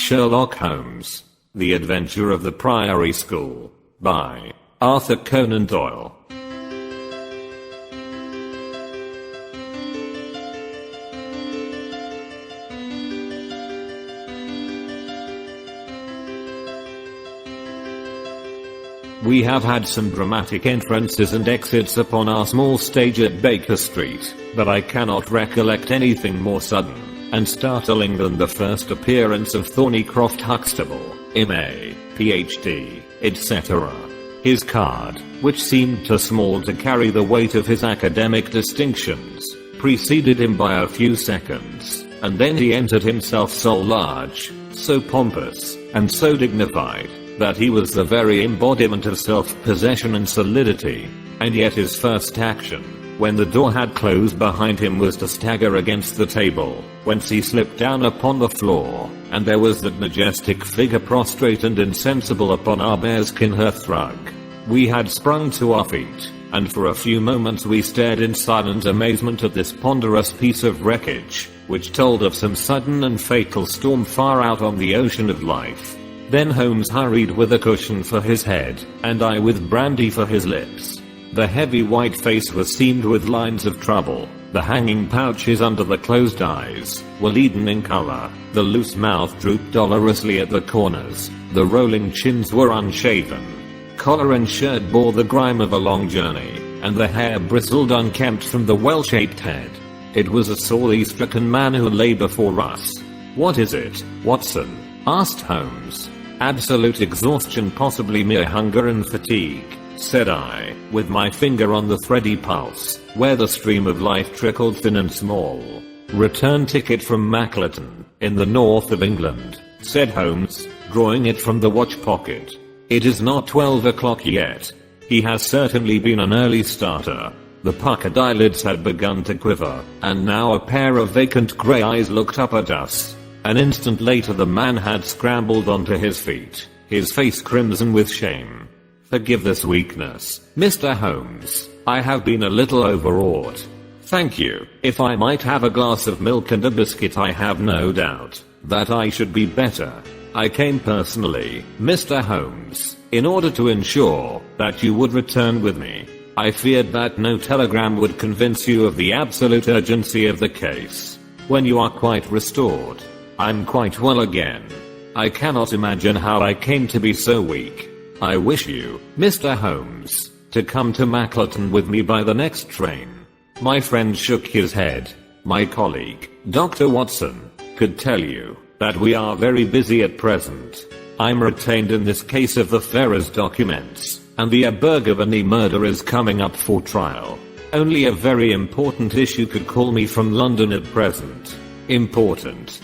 Sherlock Holmes. The Adventure of the Priory School. By Arthur Conan Doyle. We have had some dramatic entrances and exits upon our small stage at Baker Street, but I cannot recollect anything more sudden and startling than the first appearance of Thornycroft Huxtable, M.A., Ph.D., etc. His card, which seemed too small to carry the weight of his academic distinctions, preceded him by a few seconds, and then he entered himself so large, so pompous, and so dignified, that he was the very embodiment of self-possession and solidity, and yet his first action, when the door had closed behind him, was to stagger against the table, whence he slipped down upon the floor, and there was that majestic figure prostrate and insensible upon our bearskin hearthrug. We had sprung to our feet, and for a few moments we stared in silent amazement at this ponderous piece of wreckage, which told of some sudden and fatal storm far out on the ocean of life. Then Holmes hurried with a cushion for his head, and I with brandy for his lips. The heavy white face was seamed with lines of trouble, the hanging pouches under the closed eyes were leaden in color, the loose mouth drooped dolorously at the corners, the rolling chins were unshaven. Collar and shirt bore the grime of a long journey, and the hair bristled unkempt from the well-shaped head. It was a sorely stricken man who lay before us. "What is it, Watson?" asked Holmes. "Absolute exhaustion, possibly mere hunger and fatigue," said I, with my finger on the thready pulse, where the stream of life trickled thin and small. "Return ticket from Mackleton, in the north of England," said Holmes, drawing it from the watch pocket. "It is not 12 o'clock yet. He has certainly been an early starter." The puckered eyelids had begun to quiver, and now a pair of vacant grey eyes looked up at us. An instant later the man had scrambled onto his feet, his face crimson with shame. "Forgive this weakness, Mr. Holmes. I have been a little overwrought." "Thank you. If I might have a glass of milk and a biscuit, I have no doubt that I should be better. I came personally, Mr. Holmes, in order to ensure that you would return with me. I feared that no telegram would convince you of the absolute urgency of the case. When you are quite restored." "I'm quite well again. I cannot imagine how I came to be so weak. I wish you, Mr. Holmes, to come to Mackleton with me by the next train." My friend shook his head. "My colleague, Dr. Watson, could tell you that we are very busy at present. I'm retained in this case of the Ferrers documents, and the Abergavenny murder is coming up for trial. Only a very important issue could call me from London at present." "Important?"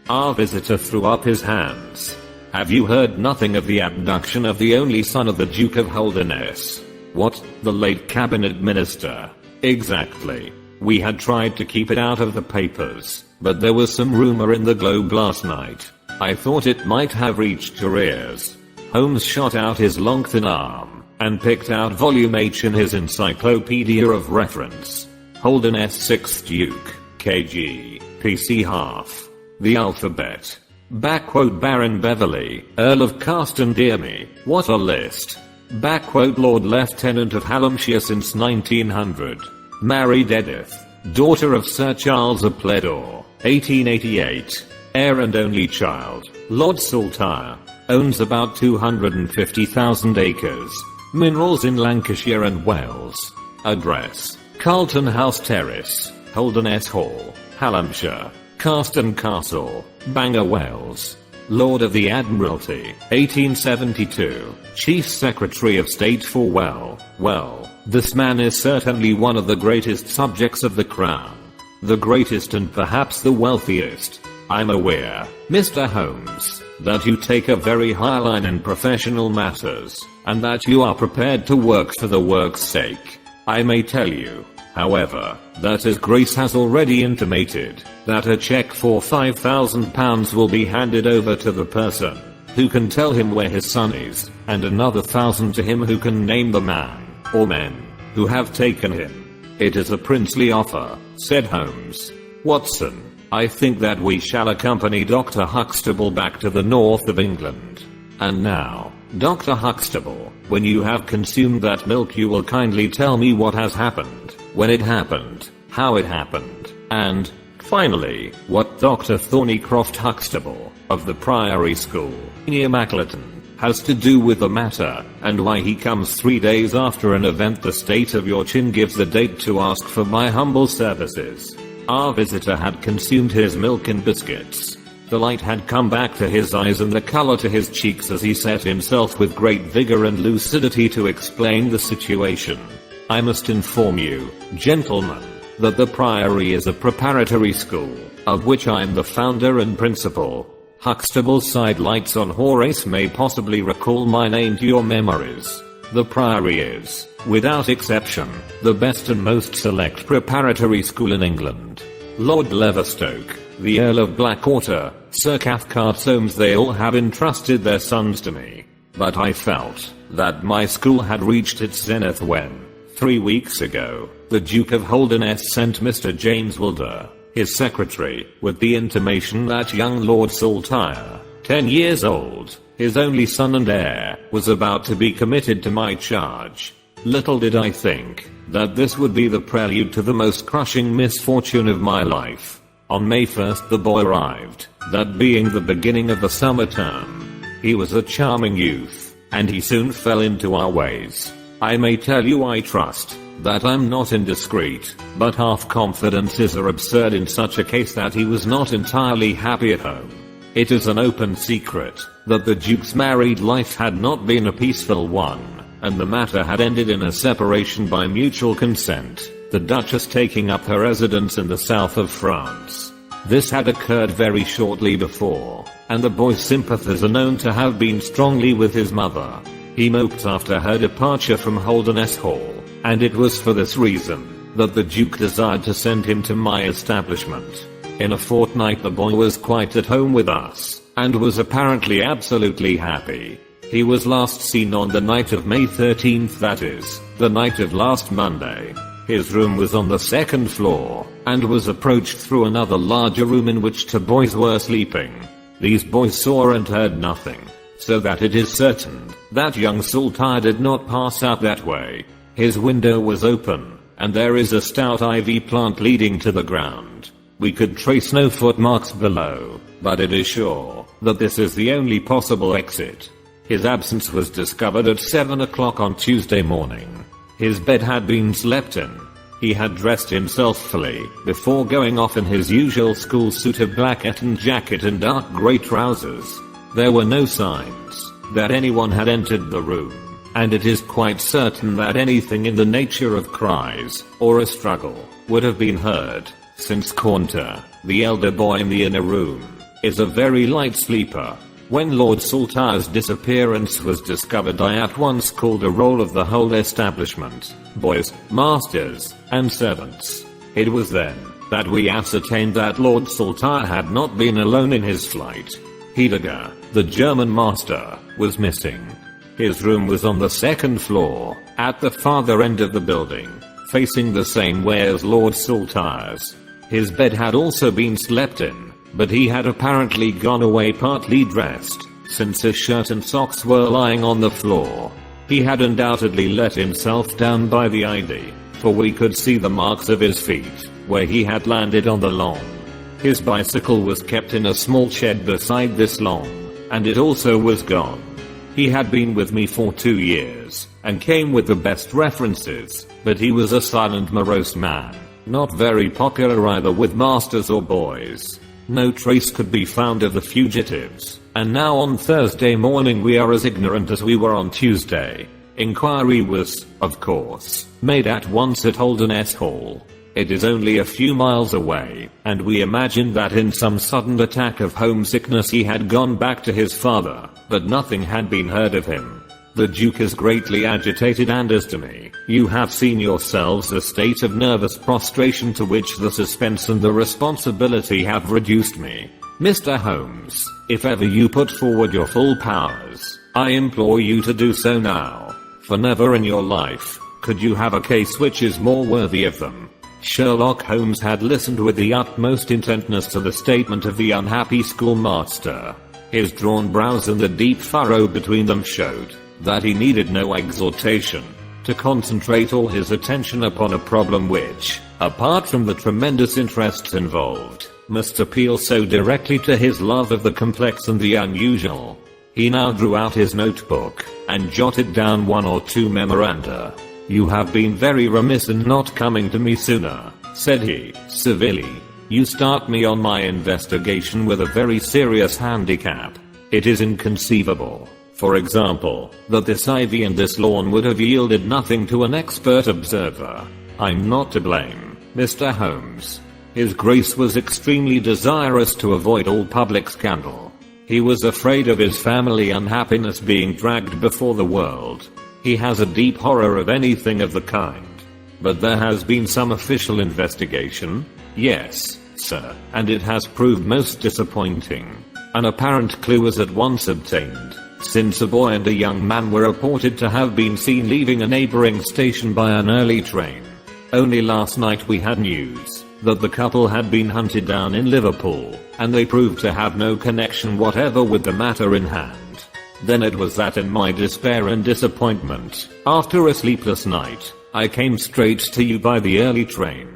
Our visitor threw up his hands. "Have you heard nothing of the abduction of the only son of the Duke of Holderness?" "What, the late cabinet minister?" "Exactly. We had tried to keep it out of the papers, but there was some rumor in the Globe last night. I thought it might have reached your ears." Holmes shot out his long thin arm and picked out volume H in his encyclopedia of reference. "Holderness 6th Duke, KG, PC half. The alphabet. Baron Beverley, Earl of Carston, dear me, what a list. Lord Lieutenant of Hallamshire since 1900. Married Edith, daughter of Sir Charles of Pledore, 1888. Heir and only child, Lord Saltire. Owns about 250,000 acres. Minerals in Lancashire and Wales. Address, Carlton House Terrace, Holderness Hall, Hallamshire. Carston Castle, Bangor, Wales. Lord of the Admiralty, 1872. Chief Secretary of State for well, this man is certainly one of the greatest subjects of the Crown. The greatest and perhaps the wealthiest. I'm aware, Mr. Holmes, that you take a very high line in professional matters, and that you are prepared to work for the work's sake. I may tell you, however, that His Grace has already intimated that a check for £5,000 will be handed over to the person who can tell him where his son is, and another 1,000 to him who can name the man, or men, who have taken him. It is a princely offer, said Holmes. Watson, I think that we shall accompany Dr. Huxtable back to the north of England. And now, Dr. Huxtable, when you have consumed that milk you will kindly tell me what has happened, when it happened, how it happened, and, finally, what Dr. Thornycroft Huxtable, of the Priory School, near Mackleton, has to do with the matter, and why he comes 3 days after an event the state of your chin gives a date to ask for my humble services. Our visitor had consumed his milk and biscuits. The light had come back to his eyes and the color to his cheeks as he set himself with great vigor and lucidity to explain the situation. I must inform you, gentlemen, that the Priory is a preparatory school, of which I am the founder and principal. Huxtable's sidelights on Horace may possibly recall my name to your memories. The Priory is, without exception, the best and most select preparatory school in England. Lord Leverstoke, the Earl of Blackwater, Sir Cathcart Soames, they all have entrusted their sons to me. But I felt that my school had reached its zenith when, 3 weeks ago, the Duke of Holderness sent Mr. James Wilder, his secretary, with the intimation that young Lord Saltire, 10 years old, his only son and heir, was about to be committed to my charge. Little did I think that this would be the prelude to the most crushing misfortune of my life. On May 1st the boy arrived, that being the beginning of the summer term. He was a charming youth, and he soon fell into our ways. I may tell you, I trust, that I'm not indiscreet, but half confidences are absurd in such a case, that he was not entirely happy at home. It is an open secret that the Duke's married life had not been a peaceful one, and the matter had ended in a separation by mutual consent, the Duchess taking up her residence in the south of France. This had occurred very shortly before, and the boy's sympathies are known to have been strongly with his mother. He moped after her departure from Holderness Hall, and it was for this reason that the Duke desired to send him to my establishment. In a fortnight the boy was quite at home with us, and was apparently absolutely happy. He was last seen on the night of May 13th, that is, the night of last Monday. His room was on the second floor, and was approached through another larger room in which 2 boys were sleeping. These boys saw and heard nothing, so that it is certain that young Saltire did not pass out that way. His window was open, and there is a stout ivy plant leading to the ground. We could trace no footmarks below, but it is sure that this is the only possible exit. His absence was discovered at 7 o'clock on Tuesday morning. His bed had been slept in. He had dressed himself fully before going off in his usual school suit of black Eton jacket and dark grey trousers. There were no signs that anyone had entered the room, and it is quite certain that anything in the nature of cries or a struggle would have been heard, since Caunter, the elder boy in the inner room, is a very light sleeper. When Lord Saltire's disappearance was discovered, I at once called a roll of the whole establishment, boys, masters, and servants. It was then that we ascertained that Lord Saltire had not been alone in his flight. Heidegger, the German master, was missing. His room was on the second floor, at the farther end of the building, facing the same way as Lord Saltire's. His bed had also been slept in, but he had apparently gone away partly dressed, since his shirt and socks were lying on the floor. He had undoubtedly let himself down by the ID, for we could see the marks of his feet, where he had landed on the lawn. His bicycle was kept in a small shed beside this lawn, and it also was gone. He had been with me for 2 years, and came with the best references, but he was a silent, morose man, not very popular either with masters or boys. No trace could be found of the fugitives, and now on Thursday morning we are as ignorant as we were on Tuesday. Inquiry was, of course, made at once at Holderness Hall. It is only a few miles away, and we imagined that in some sudden attack of homesickness he had gone back to his father, but nothing had been heard of him. The Duke is greatly agitated, and as to me, you have seen yourselves the state of nervous prostration to which the suspense and the responsibility have reduced me. Mr. Holmes, if ever you put forward your full powers, I implore you to do so now, for never in your life could you have a case which is more worthy of them. Sherlock Holmes had listened with the utmost intentness to the statement of the unhappy schoolmaster. His drawn brows and the deep furrow between them showed that he needed no exhortation to concentrate all his attention upon a problem which, apart from the tremendous interests involved, must appeal so directly to his love of the complex and the unusual. He now drew out his notebook and jotted down one or two memoranda. "You have been very remiss in not coming to me sooner," said he, civilly. "You start me on my investigation with a very serious handicap. It is inconceivable, for example, that this ivy and this lawn would have yielded nothing to an expert observer. I'm not to blame, Mr. Holmes." His Grace was extremely desirous to avoid all public scandal. He was afraid of his family unhappiness being dragged before the world. He has a deep horror of anything of the kind. But there has been some official investigation? Yes, sir, and it has proved most disappointing. An apparent clue was at once obtained, since a boy and a young man were reported to have been seen leaving a neighboring station by an early train. Only last night we had news that the couple had been hunted down in Liverpool, and they proved to have no connection whatever with the matter in hand. Then it was that in my despair and disappointment, after a sleepless night, I came straight to you by the early train.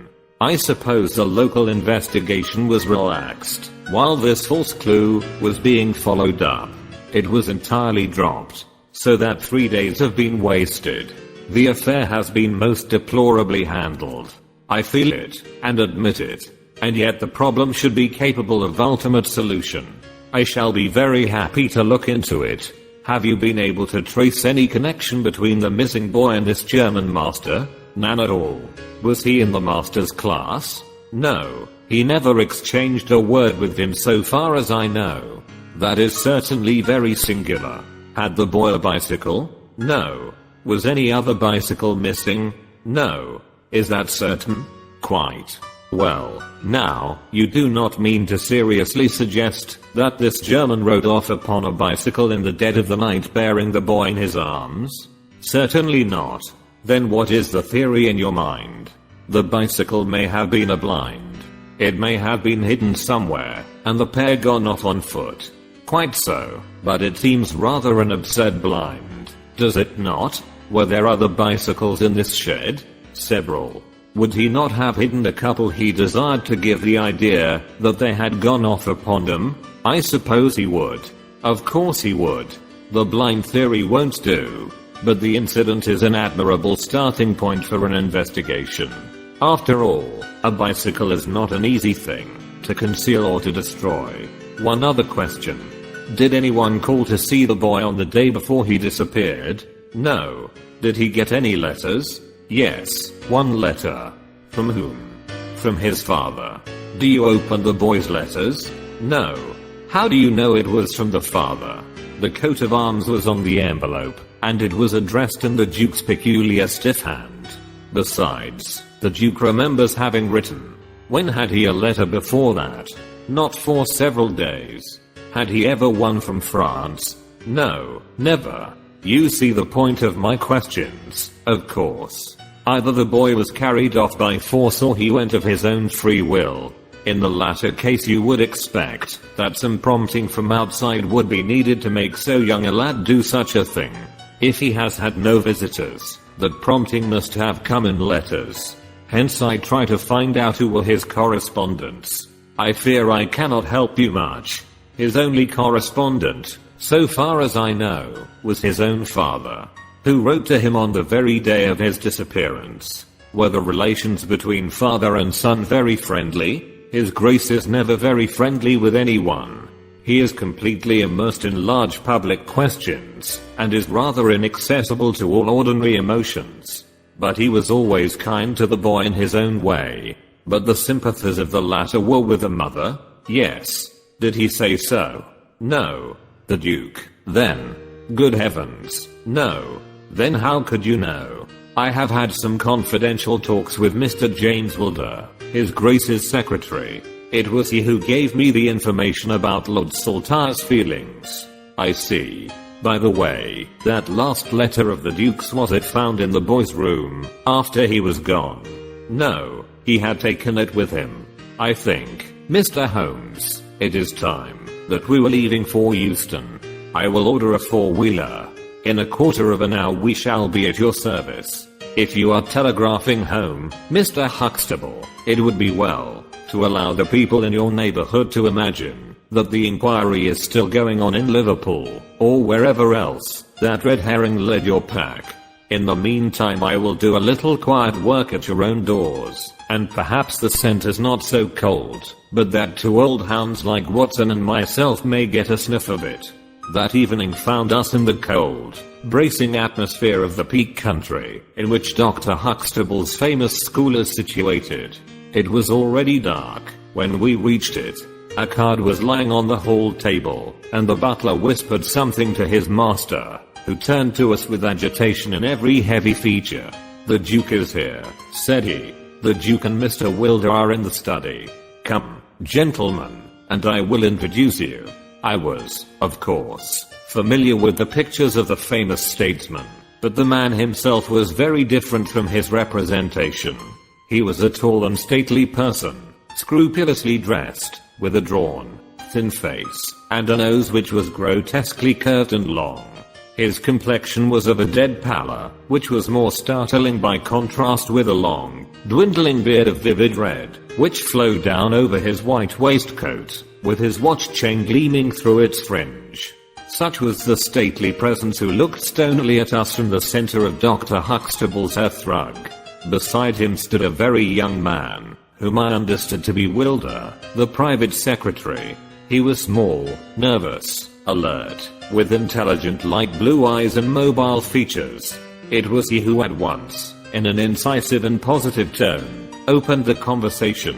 I suppose the local investigation was relaxed, while this false clue was being followed up. It was entirely dropped, so that 3 days have been wasted. The affair has been most deplorably handled. I feel it, and admit it. And yet the problem should be capable of ultimate solution. I shall be very happy to look into it. Have you been able to trace any connection between the missing boy and this German master? None at all. Was he in the master's class? No. He never exchanged a word with him so far as I know. That is certainly very singular. Had the boy a bicycle? No. Was any other bicycle missing? No. Is that certain? Quite. Well, now, you do not mean to seriously suggest that this German rode off upon a bicycle in the dead of the night bearing the boy in his arms? Certainly not. Then what is the theory in your mind? The bicycle may have been a blind. It may have been hidden somewhere, and the pair gone off on foot. Quite so, but it seems rather an absurd blind, does it not? Were there other bicycles in this shed? Several. Would he not have hidden a couple he desired to give the idea that they had gone off upon them? I suppose he would. Of course he would. The blind theory won't do. But the incident is an admirable starting point for an investigation. After all, a bicycle is not an easy thing to conceal or to destroy. One other question. Did anyone call to see the boy on the day before he disappeared? No. Did he get any letters? Yes, one letter. From whom? From his father. Do you open the boy's letters? No. How do you know it was from the father? The coat of arms was on the envelope, and it was addressed in the Duke's peculiar stiff hand. Besides, the Duke remembers having written. When had he a letter before that? Not for several days. Had he ever one from France? No, never. You see the point of my questions, of course. Either the boy was carried off by force or he went of his own free will. In the latter case you would expect that some prompting from outside would be needed to make so young a lad do such a thing. If he has had no visitors, that prompting must have come in letters. Hence I try to find out who were his correspondents. I fear I cannot help you much. His only correspondent, so far as I know, was his own father, who wrote to him on the very day of his disappearance. Were the relations between father and son very friendly? His Grace is never very friendly with anyone. He is completely immersed in large public questions, and is rather inaccessible to all ordinary emotions. But he was always kind to the boy in his own way. But the sympathies of the latter were with the mother? Yes. Did he say so? No. The Duke, then? Good heavens, no. Then how could you know? I have had some confidential talks with Mr. James Wilder, His Grace's secretary. It was he who gave me the information about Lord Saltire's feelings. I see. By the way, that last letter of the Duke's, was it found in the boy's room, after he was gone? No. he had taken it with him. I think, Mr. Holmes, it is time that we were leaving for Euston. I will order a four-wheeler. In a quarter of an hour we shall be at your service. If you are telegraphing home, Mr. Huxtable, it would be well to allow the people in your neighborhood to imagine that the inquiry is still going on in Liverpool, or wherever else that red herring led your pack. In the meantime I will do a little quiet work at your own doors, and perhaps the scent is not so cold, but that two old hounds like Watson and myself may get a sniff of it. That evening found us in the cold, bracing atmosphere of the Peak Country, in which Dr. Huxtable's famous school is situated. It was already dark when we reached it. A card was lying on the hall table, and the butler whispered something to his master, who turned to us with agitation in every heavy feature. "The Duke is here," said he. "The Duke and Mr. Wilder are in the study. Come, gentlemen, and I will introduce you." I was, of course, familiar with the pictures of the famous statesman, but the man himself was very different from his representation. He was a tall and stately person, scrupulously dressed, with a drawn, thin face, and a nose which was grotesquely curved and long. His complexion was of a dead pallor, which was more startling by contrast with a long, dwindling beard of vivid red, which flowed down over his white waistcoat, with his watch chain gleaming through its fringe. Such was the stately presence who looked stonily at us from the center of Dr. Huxtable's hearthrug. Beside him stood a very young man, whom I understood to be Wilder, the private secretary. He was small, nervous, alert, with intelligent light blue eyes and mobile features. It was he who at once, in an incisive and positive tone, opened the conversation.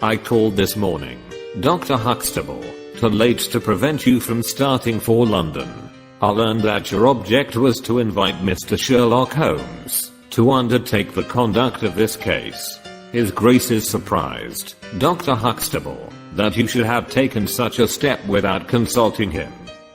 "I called this morning, Dr. Huxtable, too late to prevent you from starting for London. I learned that your object was to invite Mr. Sherlock Holmes to undertake the conduct of this case. His Grace is surprised, Dr. Huxtable, that you should have taken such a step without consulting him.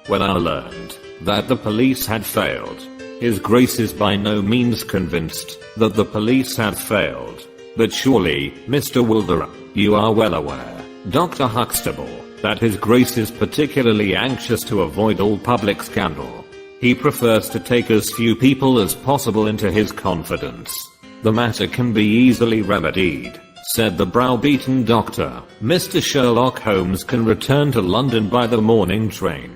When I learned that the police had failed, His Grace is by no means convinced that the police had failed. But surely, Mr. Wilder, you are well aware, Dr. Huxtable, that His Grace is particularly anxious to avoid all public scandal. He prefers to take as few people as possible into his confidence. The matter can be easily remedied," said the browbeaten doctor. "Mr. Sherlock Holmes can return to London by the morning train."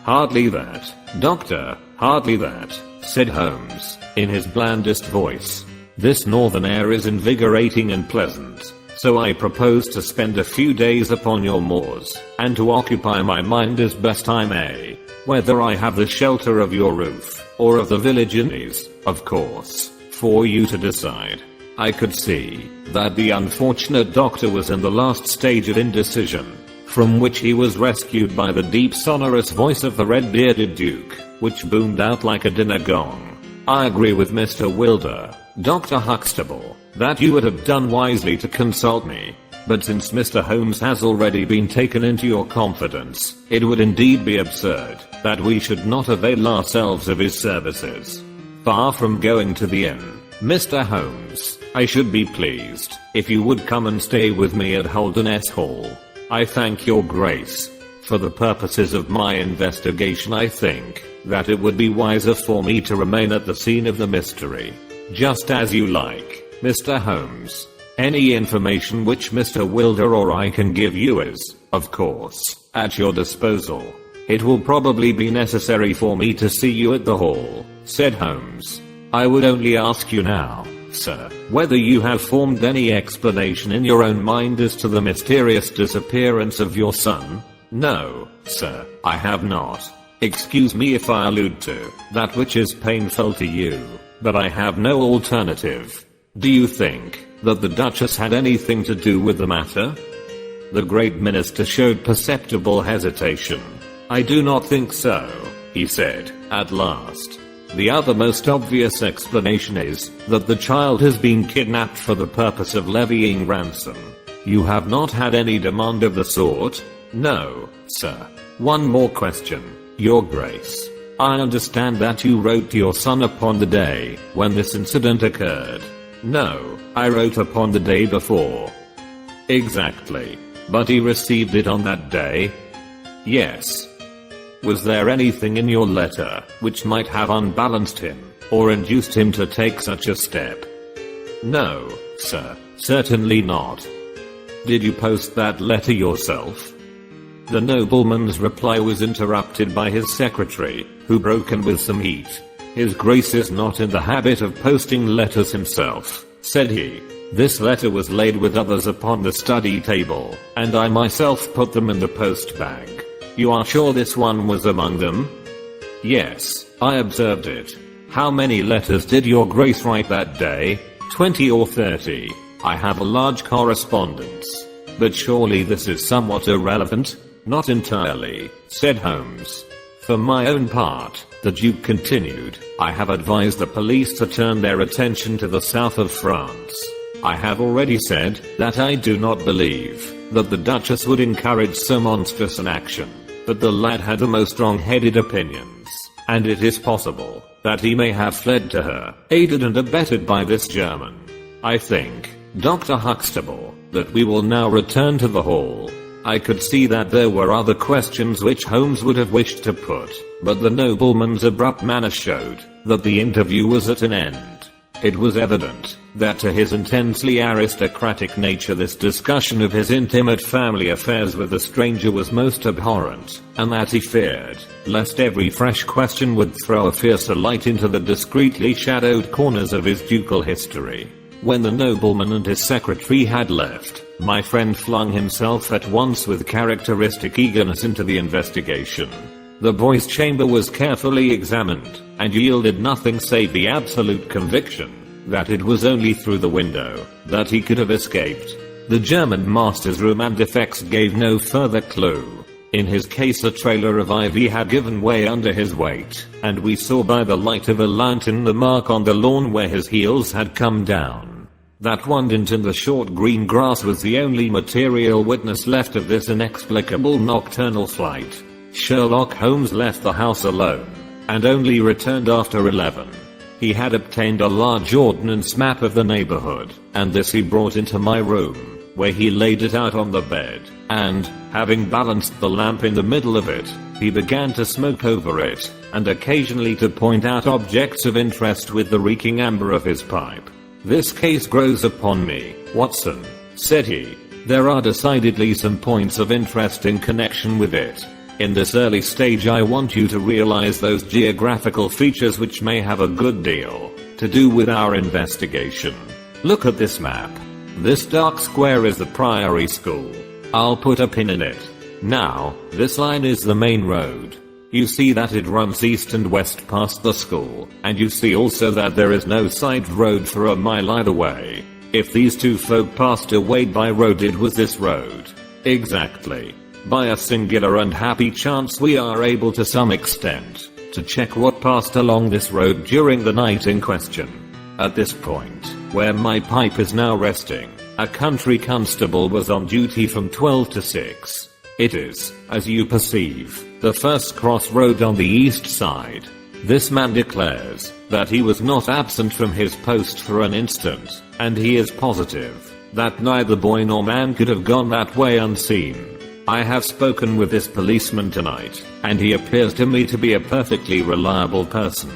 "Hardly that, doctor, hardly that," said Holmes, in his blandest voice. "This northern air is invigorating and pleasant, so I propose to spend a few days upon your moors, and to occupy my mind as best I may. Whether I have the shelter of your roof, or of the village inn is, of course, for you to decide." I could see that the unfortunate doctor was in the last stage of indecision, from which he was rescued by the deep sonorous voice of the red-bearded Duke, which boomed out like a dinner gong. "I agree with Mr. Wilder, Dr. Huxtable, that you would have done wisely to consult me. But since Mr. Holmes has already been taken into your confidence, it would indeed be absurd that we should not avail ourselves of his services. Far from going to the inn, Mr. Holmes, I should be pleased if you would come and stay with me at Holderness Hall. I thank your Grace. For the purposes of my investigation, I think that it would be wiser for me to remain at the scene of the mystery." "Just as you like, Mr. Holmes. Any information which Mr. Wilder or I can give you is, of course, at your disposal." "It will probably be necessary for me to see you at the hall," said Holmes. "I would only ask you now, sir, whether you have formed any explanation in your own mind as to the mysterious disappearance of your son?" "No, sir, I have not. Excuse me if I allude to that which is painful to you, but I have no alternative. Do you think that the Duchess had anything to do with the matter?" The great minister showed perceptible hesitation. "I do not think so," he said, at last. "The other most obvious explanation is that the child has been kidnapped for the purpose of levying ransom. You have not had any demand of the sort?" "No, sir." "One more question, Your Grace. I understand that you wrote to your son upon the day when this incident occurred." No, I wrote upon the day before. Exactly. But he received it on that day? Yes. Was there anything in your letter which might have unbalanced him or induced him to take such a step? No, sir, certainly not. Did you post that letter yourself? The nobleman's reply was interrupted by his secretary, who broke in with some heat. His Grace is not in the habit of posting letters himself, said he. This letter was laid with others upon the study table, and I myself put them in the post bag. You are sure this one was among them? Yes, I observed it. How many letters did your Grace write that day? 20 or 30. I have a large correspondence. But surely this is somewhat irrelevant? Not entirely, said Holmes. For my own part, the Duke continued, I have advised the police to turn their attention to the south of France. I have already said that I do not believe that the Duchess would encourage so monstrous an action, but the lad had the most wrong-headed opinions, and it is possible that he may have fled to her, aided and abetted by this German. I think, Dr. Huxtable, that we will now return to the hall. I could see that there were other questions which Holmes would have wished to put, but the nobleman's abrupt manner showed that the interview was at an end. It was evident that to his intensely aristocratic nature this discussion of his intimate family affairs with the stranger was most abhorrent, and that he feared lest every fresh question would throw a fiercer light into the discreetly shadowed corners of his ducal history. When the nobleman and his secretary had left, my friend flung himself at once with characteristic eagerness into the investigation. The boy's chamber was carefully examined, and yielded nothing save the absolute conviction that it was only through the window that he could have escaped. The German master's room and effects gave no further clue. In his case a trailer of ivy had given way under his weight, and we saw by the light of a lantern the mark on the lawn where his heels had come down. That one dent in the short green grass was the only material witness left of this inexplicable nocturnal flight. Sherlock Holmes left the house alone, and only returned after 11. He had obtained a large ordnance map of the neighborhood, and this he brought into my room, where he laid it out on the bed, and, having balanced the lamp in the middle of it, he began to smoke over it, and occasionally to point out objects of interest with the reeking amber of his pipe. This case grows upon me, Watson, said he. There are decidedly some points of interest in connection with it. In this early stage I want you to realize those geographical features which may have a good deal to do with our investigation. Look at this map. This dark square is the Priory School. I'll put a pin in it. Now, this line is the main road. You see that it runs east and west past the school, and you see also that there is no side road for a mile either way. If these two folk passed away by road, it was this road. Exactly. By a singular and happy chance we are able to some extent to check what passed along this road during the night in question. At this point, where my pipe is now resting, a country constable was on duty from 12 to 6. It is, as you perceive, the first crossroad on the east side. This man declares that he was not absent from his post for an instant, and he is positive that neither boy nor man could have gone that way unseen. I have spoken with this policeman tonight, and he appears to me to be a perfectly reliable person.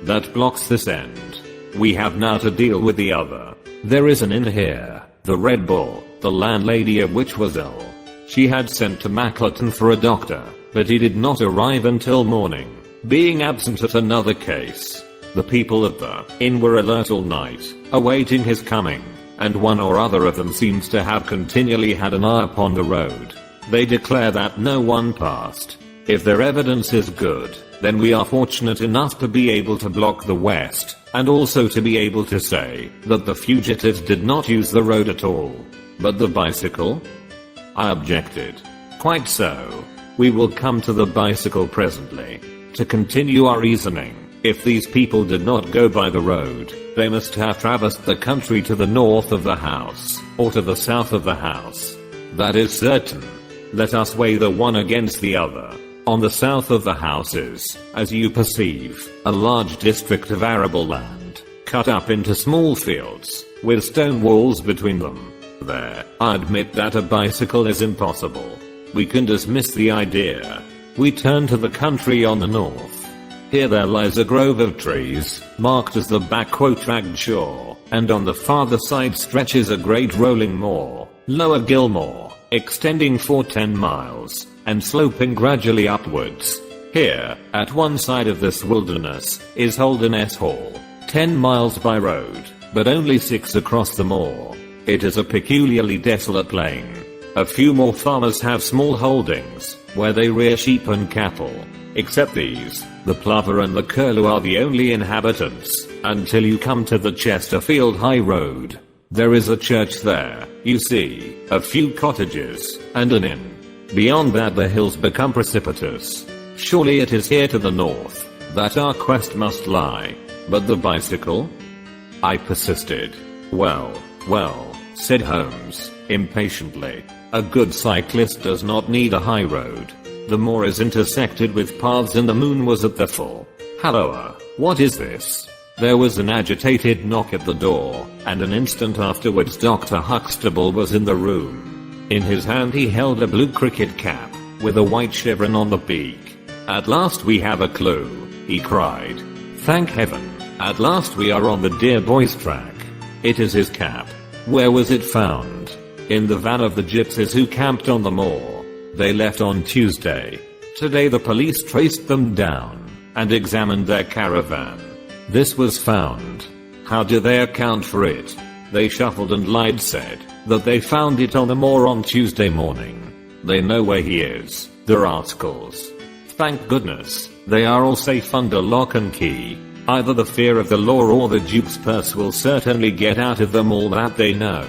That blocks this end. We have now to deal with the other. There is an inn here, the Red Bull, the landlady of which was ill. She had sent to Mackleton for a doctor, but he did not arrive until morning, being absent at another case. The people at the inn were alert all night, awaiting his coming, and one or other of them seems to have continually had an eye upon the road. They declare that no one passed. If their evidence is good, then we are fortunate enough to be able to block the west, and also to be able to say that the fugitives did not use the road at all. But the bicycle? I objected. Quite so. We will come to the bicycle presently. To continue our reasoning, if these people did not go by the road, they must have traversed the country to the north of the house, or to the south of the house. That is certain. Let us weigh the one against the other. On the south of the house is, as you perceive, a large district of arable land, cut up into small fields, with stone walls between them. There, I admit that a bicycle is impossible. We can dismiss the idea. We turn to the country on the north. Here there lies a grove of trees, marked as the back-tragged shore, and on the farther side stretches a great rolling moor, Lower Gilmore, extending for 10 miles, and sloping gradually upwards. Here, at one side of this wilderness, is Holderness Hall, 10 miles by road, but only 6 across the moor. It is a peculiarly desolate plain. A few more farmers have small holdings, where they rear sheep and cattle. Except these, the plover and the curlew are the only inhabitants, until you come to the Chesterfield High Road. There is a church there, you see, a few cottages, and an inn. Beyond that the hills become precipitous. Surely it is here to the north that our quest must lie. But the bicycle? I persisted. Well, said Holmes, impatiently. A good cyclist does not need a high road. The moor is intersected with paths and the moon was at the full. Halloa, what is this? There was an agitated knock at the door, and an instant afterwards Dr. Huxtable was in the room. In his hand he held a blue cricket cap, with a white chevron on the beak. At last we have a clue, he cried. Thank heaven, at last we are on the dear boy's track. It is his cap. Where was it found? In the van of the gypsies who camped on the moor. They left on Tuesday. Today the police traced them down, and examined their caravan. This was found. How do they account for it? They shuffled and lied, said that they found it on the moor on Tuesday morning. They know where he is, the rascals. Thank goodness, they are all safe under lock and key. Either the fear of the law or the Duke's purse will certainly get out of them all that they know.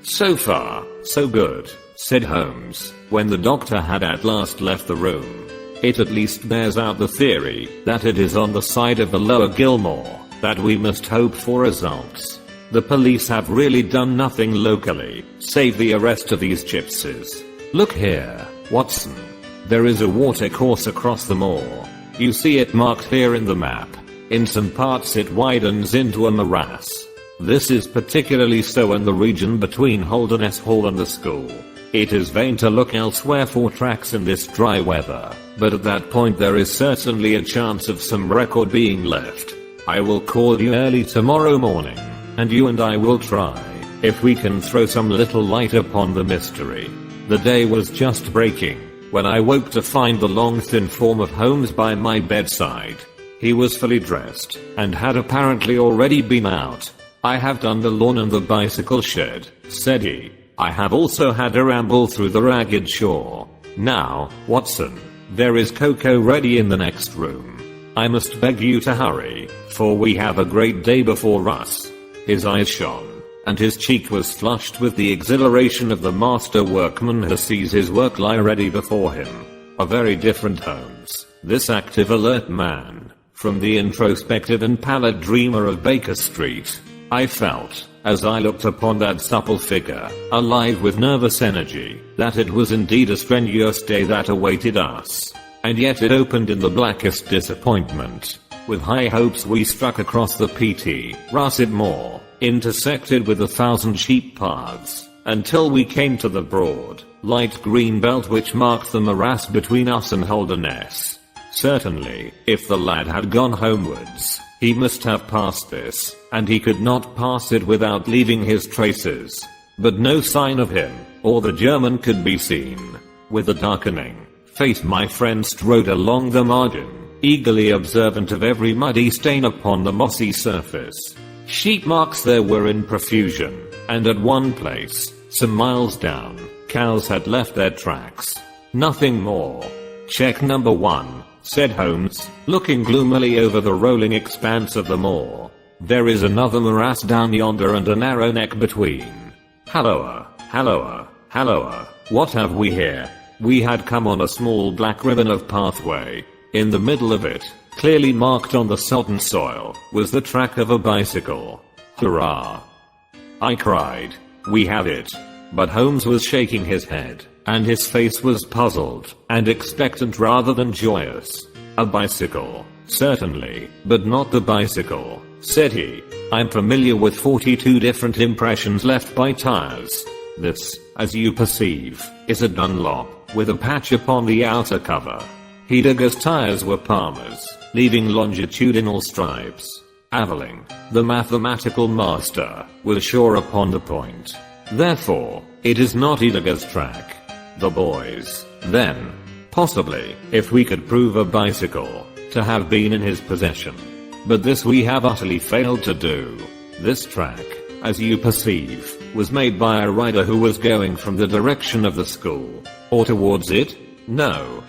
So far, so good, said Holmes, when the doctor had at last left the room. It at least bears out the theory that it is on the side of the Lower Gilmore that we must hope for results. The police have really done nothing locally, save the arrest of these gypsies. Look here, Watson. There is a watercourse across the moor. You see it marked here in the map. In some parts it widens into a morass. This is particularly so in the region between Holderness Hall and the school. It is vain to look elsewhere for tracks in this dry weather, but at that point there is certainly a chance of some record being left. I will call you early tomorrow morning, and you and I will try, if we can throw some little light upon the mystery. The day was just breaking, when I woke to find the long thin form of Holmes by my bedside. He was fully dressed, and had apparently already been out. I have done the lawn and the bicycle shed, said he. I have also had a ramble through the ragged shore. Now, Watson, there is cocoa ready in the next room. I must beg you to hurry, for we have a great day before us. His eyes shone, and his cheek was flushed with the exhilaration of the master workman who sees his work lie ready before him. A very different Holmes, this active alert man, from the introspective and pallid dreamer of Baker Street. I felt, as I looked upon that supple figure, alive with nervous energy, that it was indeed a strenuous day that awaited us. And yet it opened in the blackest disappointment. With high hopes we struck across the P.T. Russet Moor, intersected with 1,000 sheep paths, until we came to the broad, light green belt which marked the morass between us and Holderness. Certainly, if the lad had gone homewards, he must have passed this, and he could not pass it without leaving his traces. But no sign of him, or the German could be seen. With a darkening face my friend strode along the margin, eagerly observant of every muddy stain upon the mossy surface. Sheep marks there were in profusion, and at one place, some miles down, cows had left their tracks. Nothing more. Check number 1, said Holmes, looking gloomily over the rolling expanse of the moor. There is another morass down yonder and a narrow neck between. Halloa, halloa, halloa, what have we here? We had come on a small black ribbon of pathway. In the middle of it, clearly marked on the sodden soil, was the track of a bicycle. Hurrah! I cried. We have it. But Holmes was shaking his head, and his face was puzzled and expectant rather than joyous. A bicycle, certainly, but not the bicycle, said he. I'm familiar with 42 different impressions left by tires. This, as you perceive, is a Dunlop, with a patch upon the outer cover. Heidegger's tires were Palmer's, leaving longitudinal stripes. Aveling, the mathematical master, was sure upon the point. Therefore, it is not Heidegger's track. The boys, then, possibly, if we could prove a bicycle to have been in his possession. But this we have utterly failed to do. This track, as you perceive, was made by a rider who was going from the direction of the school, or towards it? No,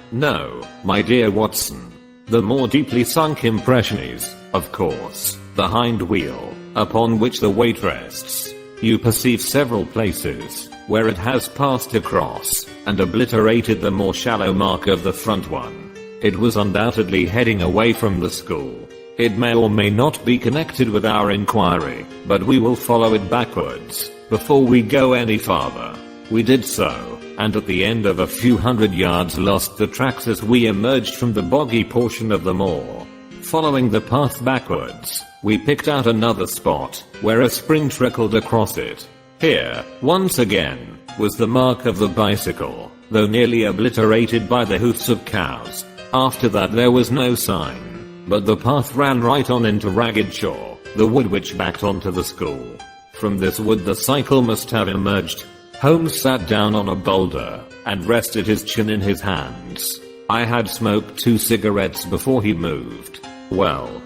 my dear Watson. The more deeply sunk impression is, of course, the hind wheel, upon which the weight rests. You perceive several places where it has passed across and obliterated the more shallow mark of the front one. It was undoubtedly heading away from the school. It may or may not be connected with our inquiry, but we will follow it backwards before we go any farther. We did so, and at the end of a few hundred yards lost the tracks as we emerged from the boggy portion of the moor. Following the path backwards, we picked out another spot where a spring trickled across it. Here, once again, was the mark of the bicycle, though nearly obliterated by the hoofs of cows. After that there was no sign, but the path ran right on into Ragged Shaw, the wood which backed onto the school. From this wood the cycle must have emerged. Holmes sat down on a boulder and rested his chin in his hands. I had smoked 2 cigarettes before he moved. Well,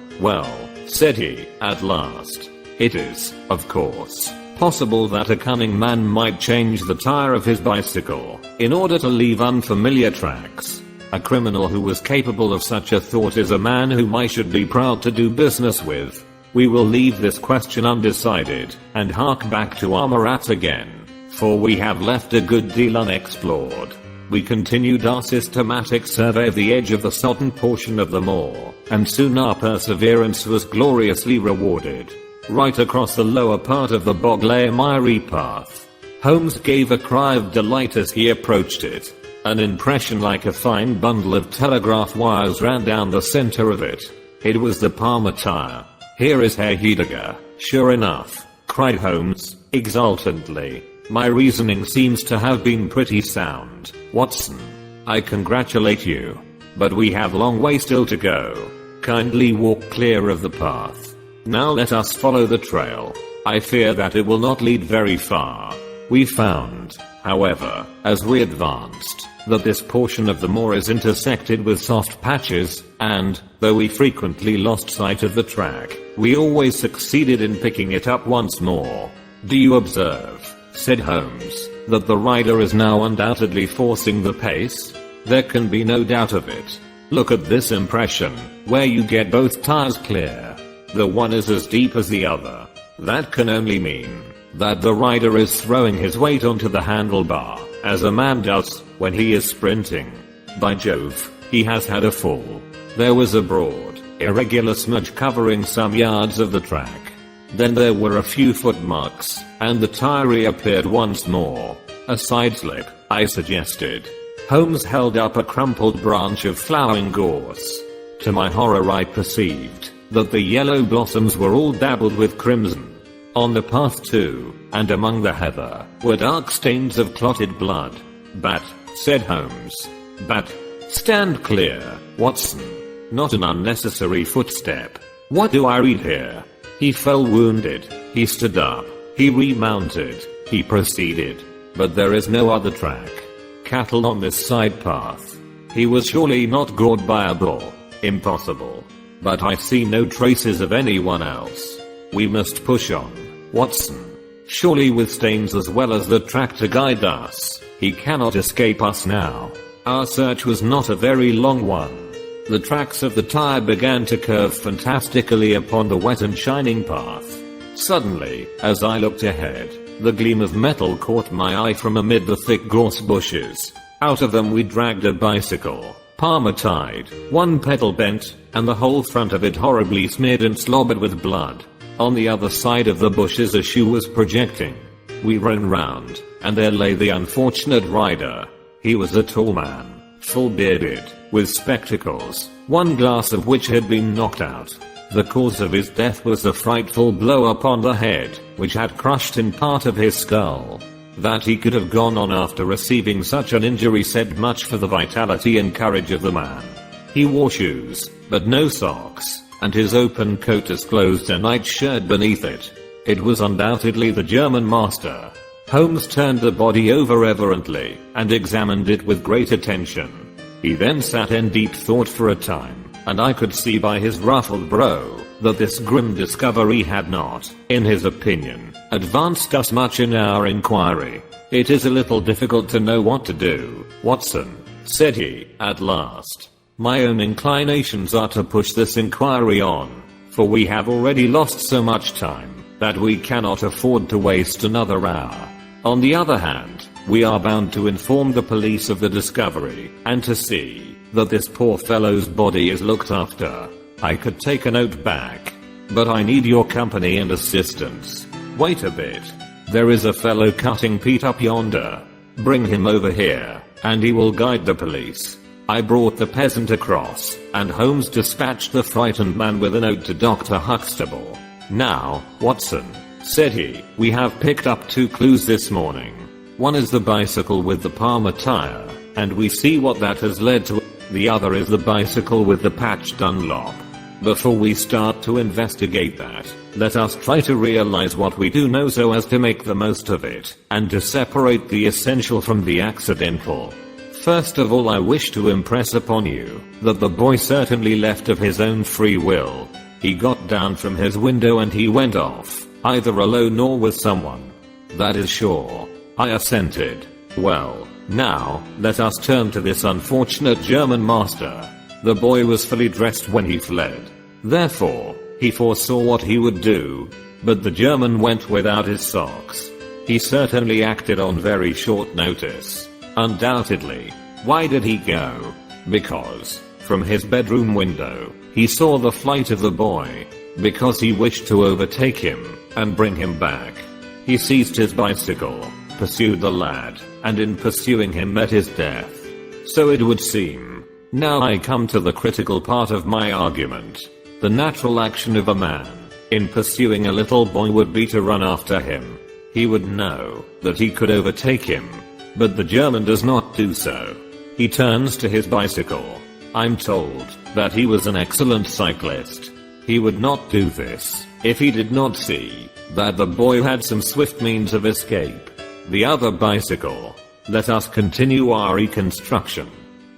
said he, at last. It is, of course, possible that a cunning man might change the tire of his bicycle in order to leave unfamiliar tracks. A criminal who was capable of such a thought is a man whom I should be proud to do business with. We will leave this question undecided and hark back to our rats again, for we have left a good deal unexplored. We continued our systematic survey of the edge of the sodden portion of the moor, and soon our perseverance was gloriously rewarded. Right across the lower part of the bog lay a miry path. Holmes gave a cry of delight as he approached it. An impression like a fine bundle of telegraph wires ran down the center of it. It was the Palmer tire. Here is Herr Heidegger, sure enough, cried Holmes, exultantly. My reasoning seems to have been pretty sound, Watson. I congratulate you. But we have a long way still to go. Kindly walk clear of the path. Now let us follow the trail. I fear that it will not lead very far. We found, however, as we advanced, that this portion of the moor is intersected with soft patches, and, though we frequently lost sight of the track, we always succeeded in picking it up once more. Do you observe, said Holmes, that the rider is now undoubtedly forcing the pace? There can be no doubt of it. Look at this impression, where you get both tires clear. The one is as deep as the other. That can only mean that the rider is throwing his weight onto the handlebar, as a man does when he is sprinting. By Jove, he has had a fall. There was a broad, irregular smudge covering some yards of the track. Then there were a few footmarks, and the tire reappeared once more. A side slip, I suggested. Holmes held up a crumpled branch of flowering gorse. To my horror I perceived that the yellow blossoms were all dabbled with crimson. On the path too, and among the heather, were dark stains of clotted blood. But, said Holmes, but, stand clear, Watson. Not an unnecessary footstep. What do I read here? He fell wounded, he stood up, he remounted, he proceeded. But there is no other track. Cattle on this side path. He was surely not gored by a bull. Impossible. But I see no traces of anyone else. We must push on, Watson. Surely with stains as well as the track to guide us, he cannot escape us now. Our search was not a very long one. The tracks of the tire began to curve fantastically upon the wet and shining path. Suddenly, as I looked ahead, the gleam of metal caught my eye from amid the thick gorse bushes. Out of them we dragged a bicycle, Palmer tied, one pedal bent, and the whole front of it horribly smeared and slobbered with blood. On the other side of the bushes a shoe was projecting. We ran round, and there lay the unfortunate rider. He was a tall man, full-bearded, with spectacles, one glass of which had been knocked out. The cause of his death was a frightful blow upon the head, which had crushed in part of his skull. That he could have gone on after receiving such an injury said much for the vitality and courage of the man. He wore shoes, but no socks, and his open coat disclosed a nightshirt beneath it. It was undoubtedly the German master. Holmes turned the body over reverently, and examined it with great attention. He then sat in deep thought for a time, and I could see by his ruffled brow that this grim discovery had not, in his opinion, advanced us much in our inquiry. "It is a little difficult to know what to do, Watson," said he, at last. "My own inclinations are to push this inquiry on, for we have already lost so much time that we cannot afford to waste another hour. On the other hand, we are bound to inform the police of the discovery, and to see that this poor fellow's body is looked after. I could take a note back, but I need your company and assistance. Wait a bit. There is a fellow cutting peat up yonder. Bring him over here, and he will guide the police." I brought the peasant across, and Holmes dispatched the frightened man with a note to Dr. Huxtable. "Now, Watson," said he, "we have picked up 2 clues this morning. One is the bicycle with the Palmer tire, and we see what that has led to. The other is the bicycle with the patched Dunlop. Before we start to investigate that, let us try to realize what we do know so as to make the most of it, and to separate the essential from the accidental. First of all, I wish to impress upon you that the boy certainly left of his own free will. He got down from his window and he went off, either alone or with someone." "That is sure," I assented. "Well, now, let us turn to this unfortunate German master. The boy was fully dressed when he fled. Therefore, he foresaw what he would do. But the German went without his socks. He certainly acted on very short notice. Undoubtedly. Why did he go? Because, from his bedroom window, he saw the flight of the boy. Because he wished to overtake him, and bring him back. He seized his bicycle, pursued the lad, and in pursuing him met his death. So it would seem. Now I come to the critical part of my argument. The natural action of a man, in pursuing a little boy, would be to run after him. He would know that he could overtake him. But the German does not do so. He turns to his bicycle. I'm told that he was an excellent cyclist. He would not do this if he did not see that the boy had some swift means of escape. The other bicycle. Let us continue our reconstruction.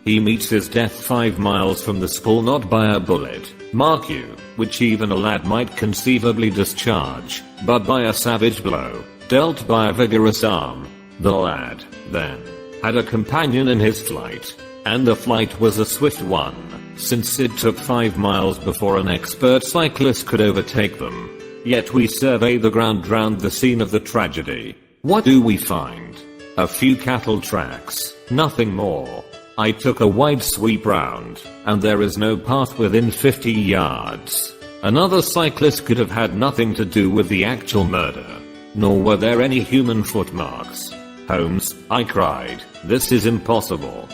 He meets his death 5 miles from the school, not by a bullet, mark you, which even a lad might conceivably discharge, but by a savage blow, dealt by a vigorous arm. The lad, then, had a companion in his flight, and the flight was a swift one, since it took 5 miles before an expert cyclist could overtake them. Yet we survey the ground round the scene of the tragedy. What do we find? A few cattle tracks, nothing more. I took a wide sweep round, and there is no path within 50 yards. Another cyclist could have had nothing to do with the actual murder, nor were there any human footmarks. Holmes, I cried, this is impossible.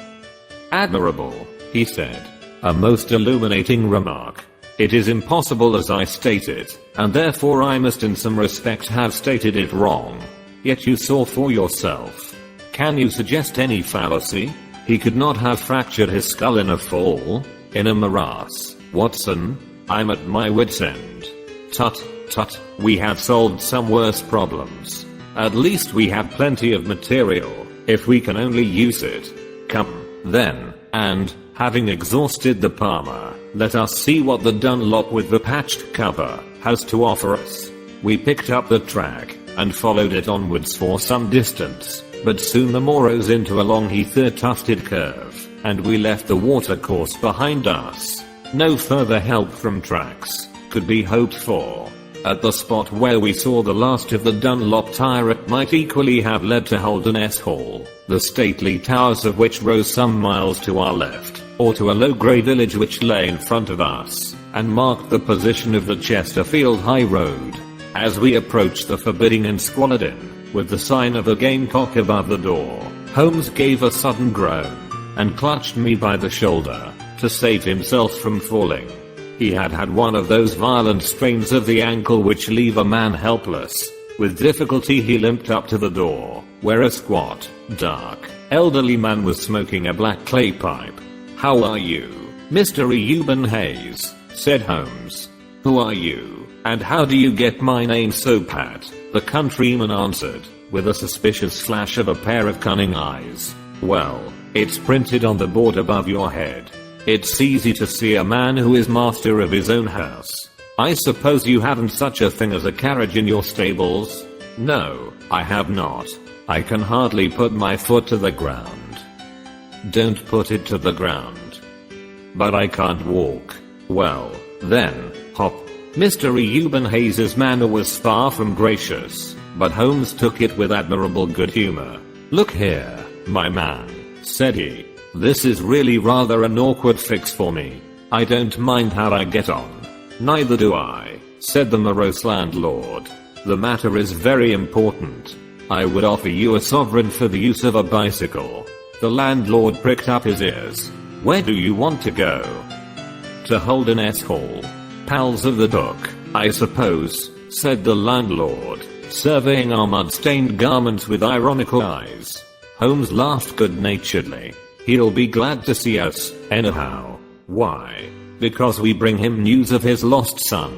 Admirable, he said. A most illuminating remark. It is impossible as I stated, and therefore I must in some respects have stated it wrong. Yet you saw for yourself. Can you suggest any fallacy? He could not have fractured his skull in a fall, in a morass. Watson, I'm at my wit's end. Tut, tut, we have solved some worse problems. At least we have plenty of material, if we can only use it. Come, then, and, having exhausted the Palmer, let us see what the Dunlop with the patched cover has to offer us. We picked up the track, and followed it onwards for some distance, but soon the moor rose into a long heather-tufted curve, and we left the watercourse behind us. No further help from tracks could be hoped for. At the spot where we saw the last of the Dunlop tire, it might equally have led to Holderness Hall, the stately towers of which rose some miles to our left, or to a low grey village which lay in front of us, and marked the position of the Chesterfield High Road. As we approached the forbidding and squalid inn, with the sign of a gamecock above the door, Holmes gave a sudden groan, and clutched me by the shoulder, to save himself from falling. He had had one of those violent strains of the ankle which leave a man helpless. With difficulty he limped up to the door, where a squat, dark, elderly man was smoking a black clay pipe. "How are you, Mr. Reuben Hayes?" said Holmes. "Who are you, and how do you get my name so pat?" the countryman answered, with a suspicious flash of a pair of cunning eyes. "Well, it's printed on the board above your head. It's easy to see a man who is master of his own house. I suppose you haven't such a thing as a carriage in your stables?" "No, I have not. I can hardly put my foot to the ground." "Don't put it to the ground." "But I can't walk." "Well, then, hop." Mr. Reuben Hayes's manner was far from gracious, but Holmes took it with admirable good humor. "Look here, my man," said he. "This is really rather an awkward fix for me. I don't mind how I get on." "Neither do I," said the morose landlord. "The matter is very important. I would offer you a sovereign for the use of a bicycle." The landlord pricked up his ears. "Where do you want to go?" "To Holden's Hall. Pals of the Duke, I suppose," said the landlord, surveying our mud-stained garments with ironical eyes. Holmes laughed good-naturedly. "He'll be glad to see us, anyhow." "Why?" "Because we bring him news of his lost son."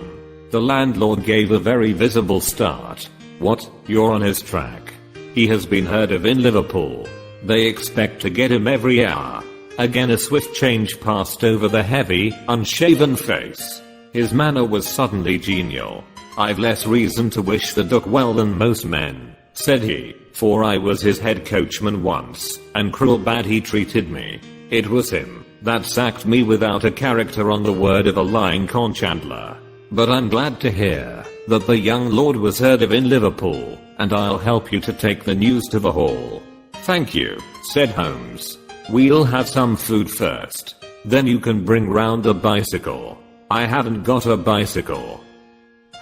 The landlord gave a very visible start. "What, you're on his track?" "He has been heard of in Liverpool. They expect to get him every hour." Again a swift change passed over the heavy, unshaven face. His manner was suddenly genial. "I've less reason to wish the Duke well than most men," said he, "for I was his head coachman once, and cruel bad he treated me. It was him that sacked me without a character on the word of a lying conch handler. But I'm glad to hear that the young lord was heard of in Liverpool, and I'll help you to take the news to the hall." "Thank you," said Holmes. "We'll have some food first. Then you can bring round a bicycle." "I haven't got a bicycle."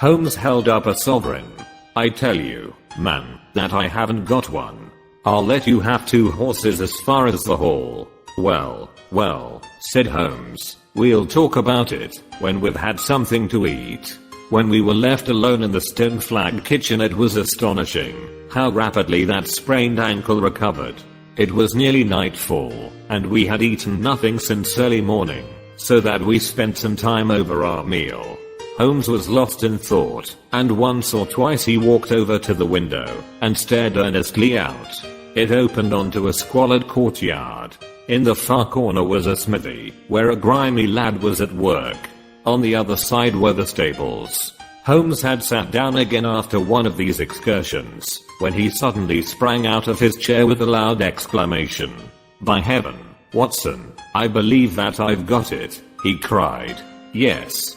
Holmes held up a sovereign. "I tell you, man, that I haven't got one. I'll let you have 2 horses as far as the hall." Well, said Holmes. "We'll talk about it when we've had something to eat." When we were left alone in the stone-flagged kitchen, it was astonishing how rapidly that sprained ankle recovered. It was nearly nightfall, and we had eaten nothing since early morning, so that we spent some time over our meal. Holmes was lost in thought, and once or twice he walked over to the window and stared earnestly out. It opened onto a squalid courtyard. In the far corner was a smithy, where a grimy lad was at work. On the other side were the stables. Holmes had sat down again after one of these excursions, when he suddenly sprang out of his chair with a loud exclamation. "By heaven, Watson, I believe that I've got it," he cried. Yes,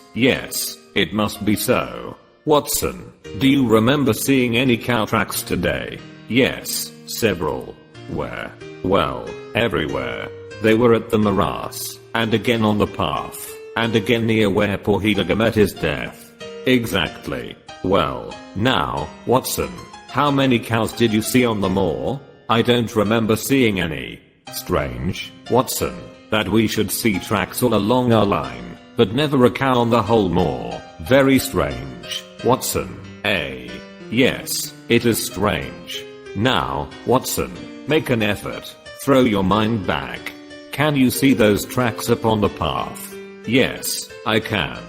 it must be so. "Watson, do you remember seeing any cow tracks today?" "Yes, several." "Where?" "Well, everywhere. They were at the morass, and again on the path, and again near where poor Hedega met his death." "Exactly. Well, now, Watson, how many cows did you see on the moor?" "I don't remember seeing any." "Strange, Watson, that we should see tracks all along our line, but never a cow on the whole moor. Very strange, Watson, eh?" "Yes, it is strange. Now, Watson, make an effort. Throw your mind back. Can you see those tracks upon the path?" "Yes, I can."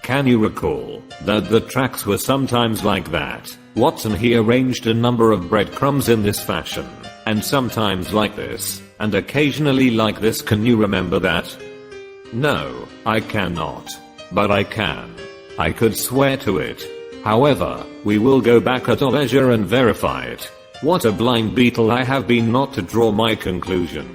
"Can you recall that the tracks were sometimes like that?" Watson, he arranged a number of breadcrumbs in this fashion, and sometimes like this, and occasionally like this. "Can you remember that?" "No, I cannot. But I can. I could swear to it. However, we will go back at our leisure and verify it. What a blind beetle I have been not to draw my conclusion."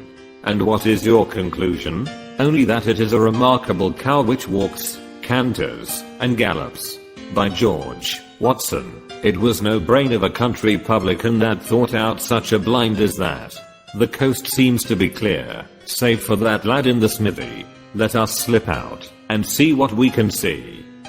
"And what is your conclusion?" "Only that it is a remarkable cow which walks, canters, and gallops." By George, Watson, it was no brain of a country publican that thought out such a blind as that. The coast seems to be clear, save for that lad in the smithy. Let us slip out, and see what we can see.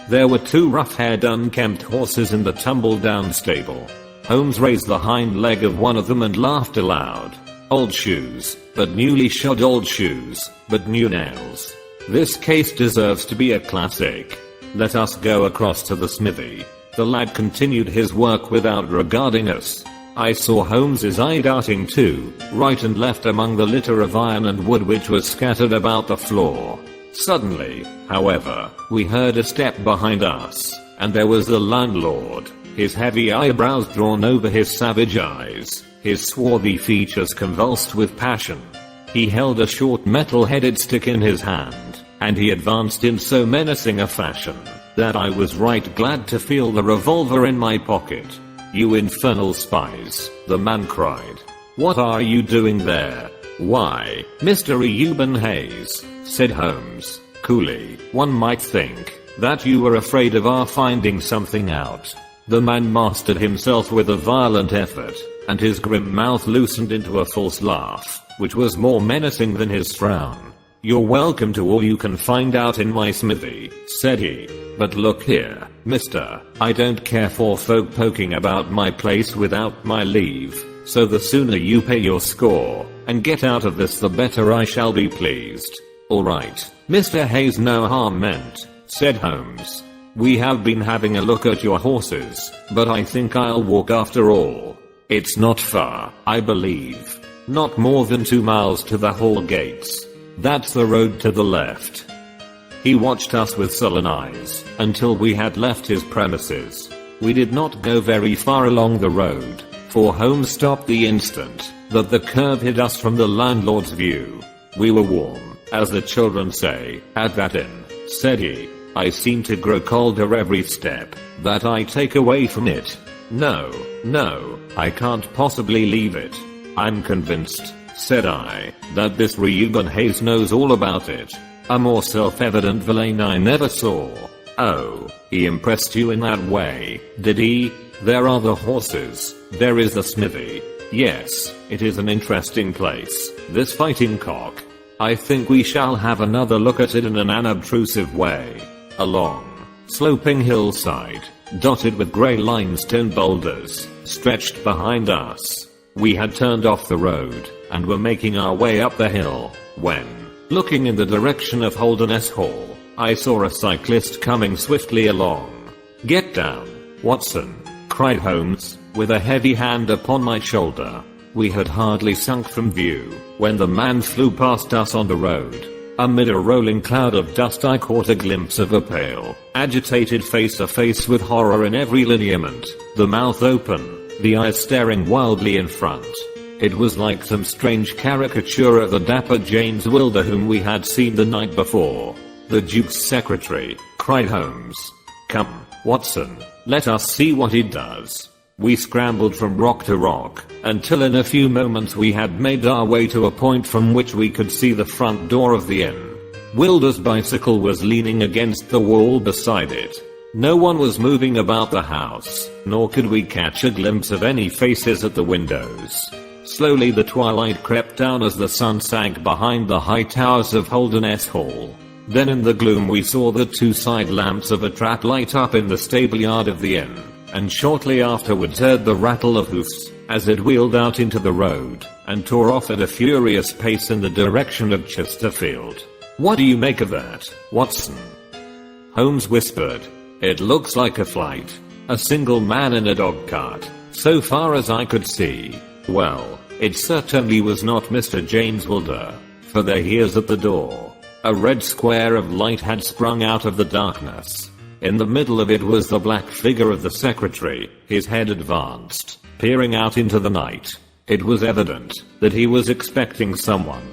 There were 2 rough-haired unkempt horses in the tumble-down stable. Holmes raised the hind leg of one of them and laughed aloud. "Old shoes, but newly shod, old shoes, but new nails." This case deserves to be a classic. Let us go across to the smithy. The lad continued his work without regarding us. I saw Holmes's eye darting to right and left among the litter of iron and wood which was scattered about the floor. Suddenly, however, we heard a step behind us, and there was the landlord, his heavy eyebrows drawn over his savage eyes, his swarthy features convulsed with passion. He held a short metal-headed stick in his hand, and he advanced in so menacing a fashion that I was right glad to feel the revolver in my pocket. "You infernal spies," the man cried. "What are you doing there?" "Why, Mr. Reuben Hayes," said Holmes, coolly, "one might think that you were afraid of our finding something out." The man mastered himself with a violent effort, and his grim mouth loosened into a false laugh, which was more menacing than his frown. "You're welcome to all you can find out in my smithy," said he. "But look here, mister, I don't care for folk poking about my place without my leave, so the sooner you pay your score and get out of this the better I shall be pleased." "Alright, Mr. Hayes, no harm meant," said Holmes. "We have been having a look at your horses, but I think I'll walk after all. It's not far, I believe. Not more than 2 miles to the hall gates. That's the road to the left." He watched us with sullen eyes until we had left his premises. We did not go very far along the road, for Holmes stopped the instant that the curve hid us from the landlord's view. "We were warm, as the children say, at that inn," said he. "I seem to grow colder every step that I take away from it. No, I can't possibly leave it. I'm convinced," said I, "that this Reuben Hayes knows all about it. A more self-evident villain I never saw." "Oh, he impressed you in that way, did he? There are the horses, there is the smithy. Yes, it is an interesting place, this fighting cock. I think we shall have another look at it in an unobtrusive way." A long, sloping hillside, dotted with grey limestone boulders, stretched behind us. We had turned off the road, and were making our way up the hill, when, looking in the direction of Holderness Hall, I saw a cyclist coming swiftly along. "Get down, Watson," cried Holmes, with a heavy hand upon my shoulder. We had hardly sunk from view, when the man flew past us on the road. Amid a rolling cloud of dust I caught a glimpse of a pale, agitated face, a face with horror in every lineament, the mouth open, the eyes staring wildly in front. It was like some strange caricature of the dapper James Wilder whom we had seen the night before. "The Duke's secretary," cried Holmes. "Come, Watson, let us see what he does." We scrambled from rock to rock, until in a few moments we had made our way to a point from which we could see the front door of the inn. Wilder's bicycle was leaning against the wall beside it. No one was moving about the house, nor could we catch a glimpse of any faces at the windows. Slowly the twilight crept down as the sun sank behind the high towers of Holderness Hall. Then in the gloom we saw the 2 side lamps of a trap light up in the stable yard of the inn, and shortly afterwards heard the rattle of hoofs as it wheeled out into the road and tore off at a furious pace in the direction of Chesterfield. "What do you make of that, Watson?" Holmes whispered. "It looks like a flight. A single man in a dog cart, so far as I could see. Well, it certainly was not Mr. James Wilder, for there he is at the door." A red square of light had sprung out of the darkness. In the middle of it was the black figure of the secretary, his head advanced, peering out into the night. It was evident that he was expecting someone.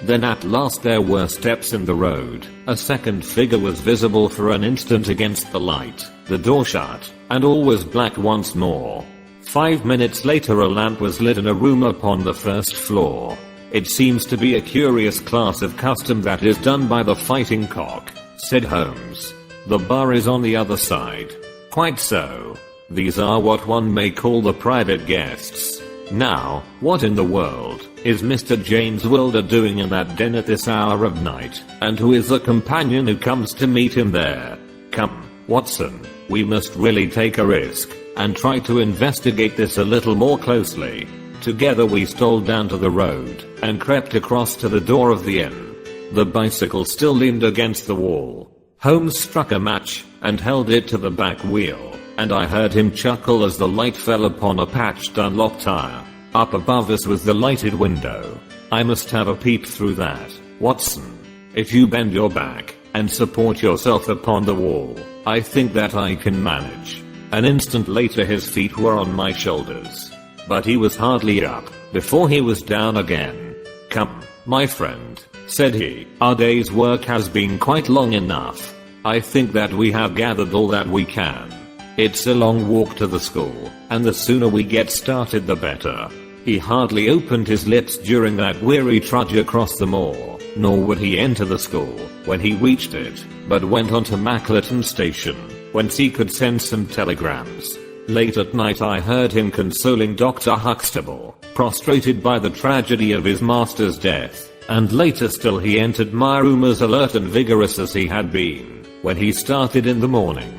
Then at last there were steps in the road. A second figure was visible for an instant against the light. The door shut, and all was black once more. 5 minutes later a lamp was lit in a room upon the first floor. "It seems to be a curious class of custom that is done by the fighting cock," said Holmes. "The bar is on the other side." "Quite so. These are what one may call the private guests. Now, what in the world is Mr. James Wilder doing in that den at this hour of night, and who is the companion who comes to meet him there? Come, Watson, we must really take a risk, and try to investigate this a little more closely." Together we stole down to the road, and crept across to the door of the inn. The bicycle still leaned against the wall. Holmes struck a match and held it to the back wheel, and I heard him chuckle as the light fell upon a patched unlocked tire. Up above us was the lighted window. I must have a peep through that, Watson. If you bend your back and support yourself upon the wall, I think that I can manage. An instant later his feet were on my shoulders. But he was hardly up before he was down again. Come, my friend, said he, our day's work has been quite long enough. I think that we have gathered all that we can. It's a long walk to the school, and the sooner we get started the better. He hardly opened his lips during that weary trudge across the moor, nor would he enter the school when he reached it, but went on to Mackleton Station, whence he could send some telegrams. Late at night I heard him consoling Dr. Huxtable, prostrated by the tragedy of his master's death, and later still he entered my room as alert and vigorous as he had been when he started in the morning.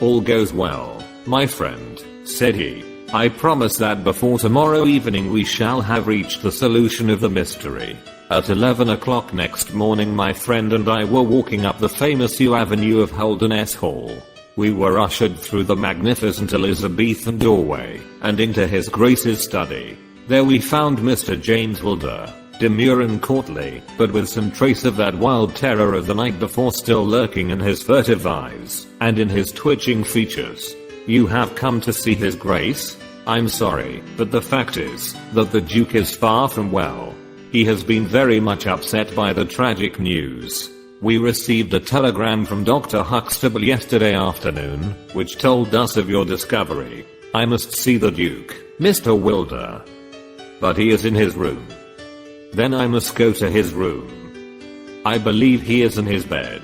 All goes well, my friend, said he. I promise that before tomorrow evening we shall have reached the solution of the mystery. At 11 o'clock next morning my friend and I were walking up the famous U Avenue of Holderness Hall. We were ushered through the magnificent Elizabethan doorway and into His Grace's study. There we found Mr. James Wilder, demure and courtly, but with some trace of that wild terror of the night before still lurking in his furtive eyes and in his twitching features. You have come to see His Grace? I'm sorry, but the fact is that the Duke is far from well. He has been very much upset by the tragic news. We received a telegram from Dr. Huxtable yesterday afternoon, which told us of your discovery. I must see the Duke, Mr. Wilder. But he is in his room. Then I must go to his room. I believe he is in his bed.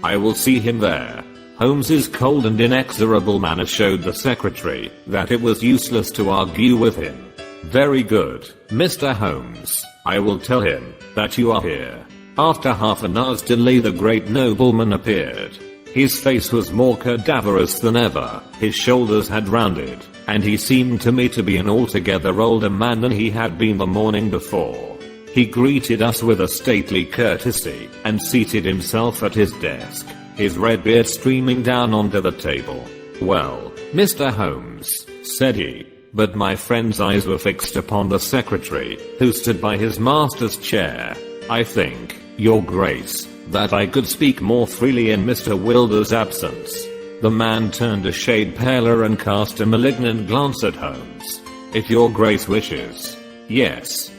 I will see him there. Holmes's cold and inexorable manner showed the secretary that it was useless to argue with him. Very good, Mr. Holmes. I will tell him that you are here. After half an hour's delay the great nobleman appeared. His face was more cadaverous than ever, his shoulders had rounded, and he seemed to me to be an altogether older man than he had been the morning before. He greeted us with a stately courtesy, and seated himself at his desk, his red beard streaming down onto the table. Well, Mr. Holmes, said he, but my friend's eyes were fixed upon the secretary, who stood by his master's chair. I think, Your Grace, that I could speak more freely in Mr. Wilder's absence. The man turned a shade paler and cast a malignant glance at Holmes. If Your Grace wishes. Yes,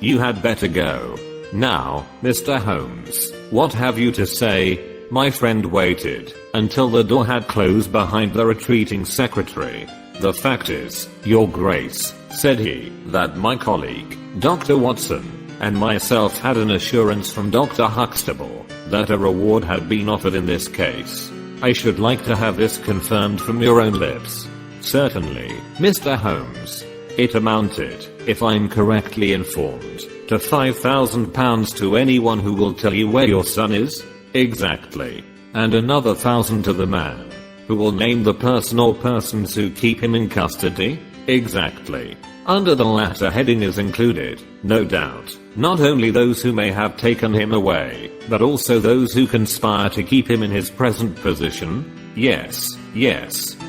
you had better go. Now, Mr. Holmes, what have you to say? My friend waited until the door had closed behind the retreating secretary. The fact is, Your Grace, said he, that my colleague, Dr. Watson, and myself had an assurance from Dr. Huxtable that a reward had been offered in this case. I should like to have this confirmed from your own lips. Certainly, Mr. Holmes. It amounted, if I'm correctly informed, to £5,000 to anyone who will tell you where your son is? Exactly. And another 1,000 to the man who will name the person or persons who keep him in custody? Exactly. Under the latter heading is included, no doubt, not only those who may have taken him away, but also those who conspire to keep him in his present position? Yes,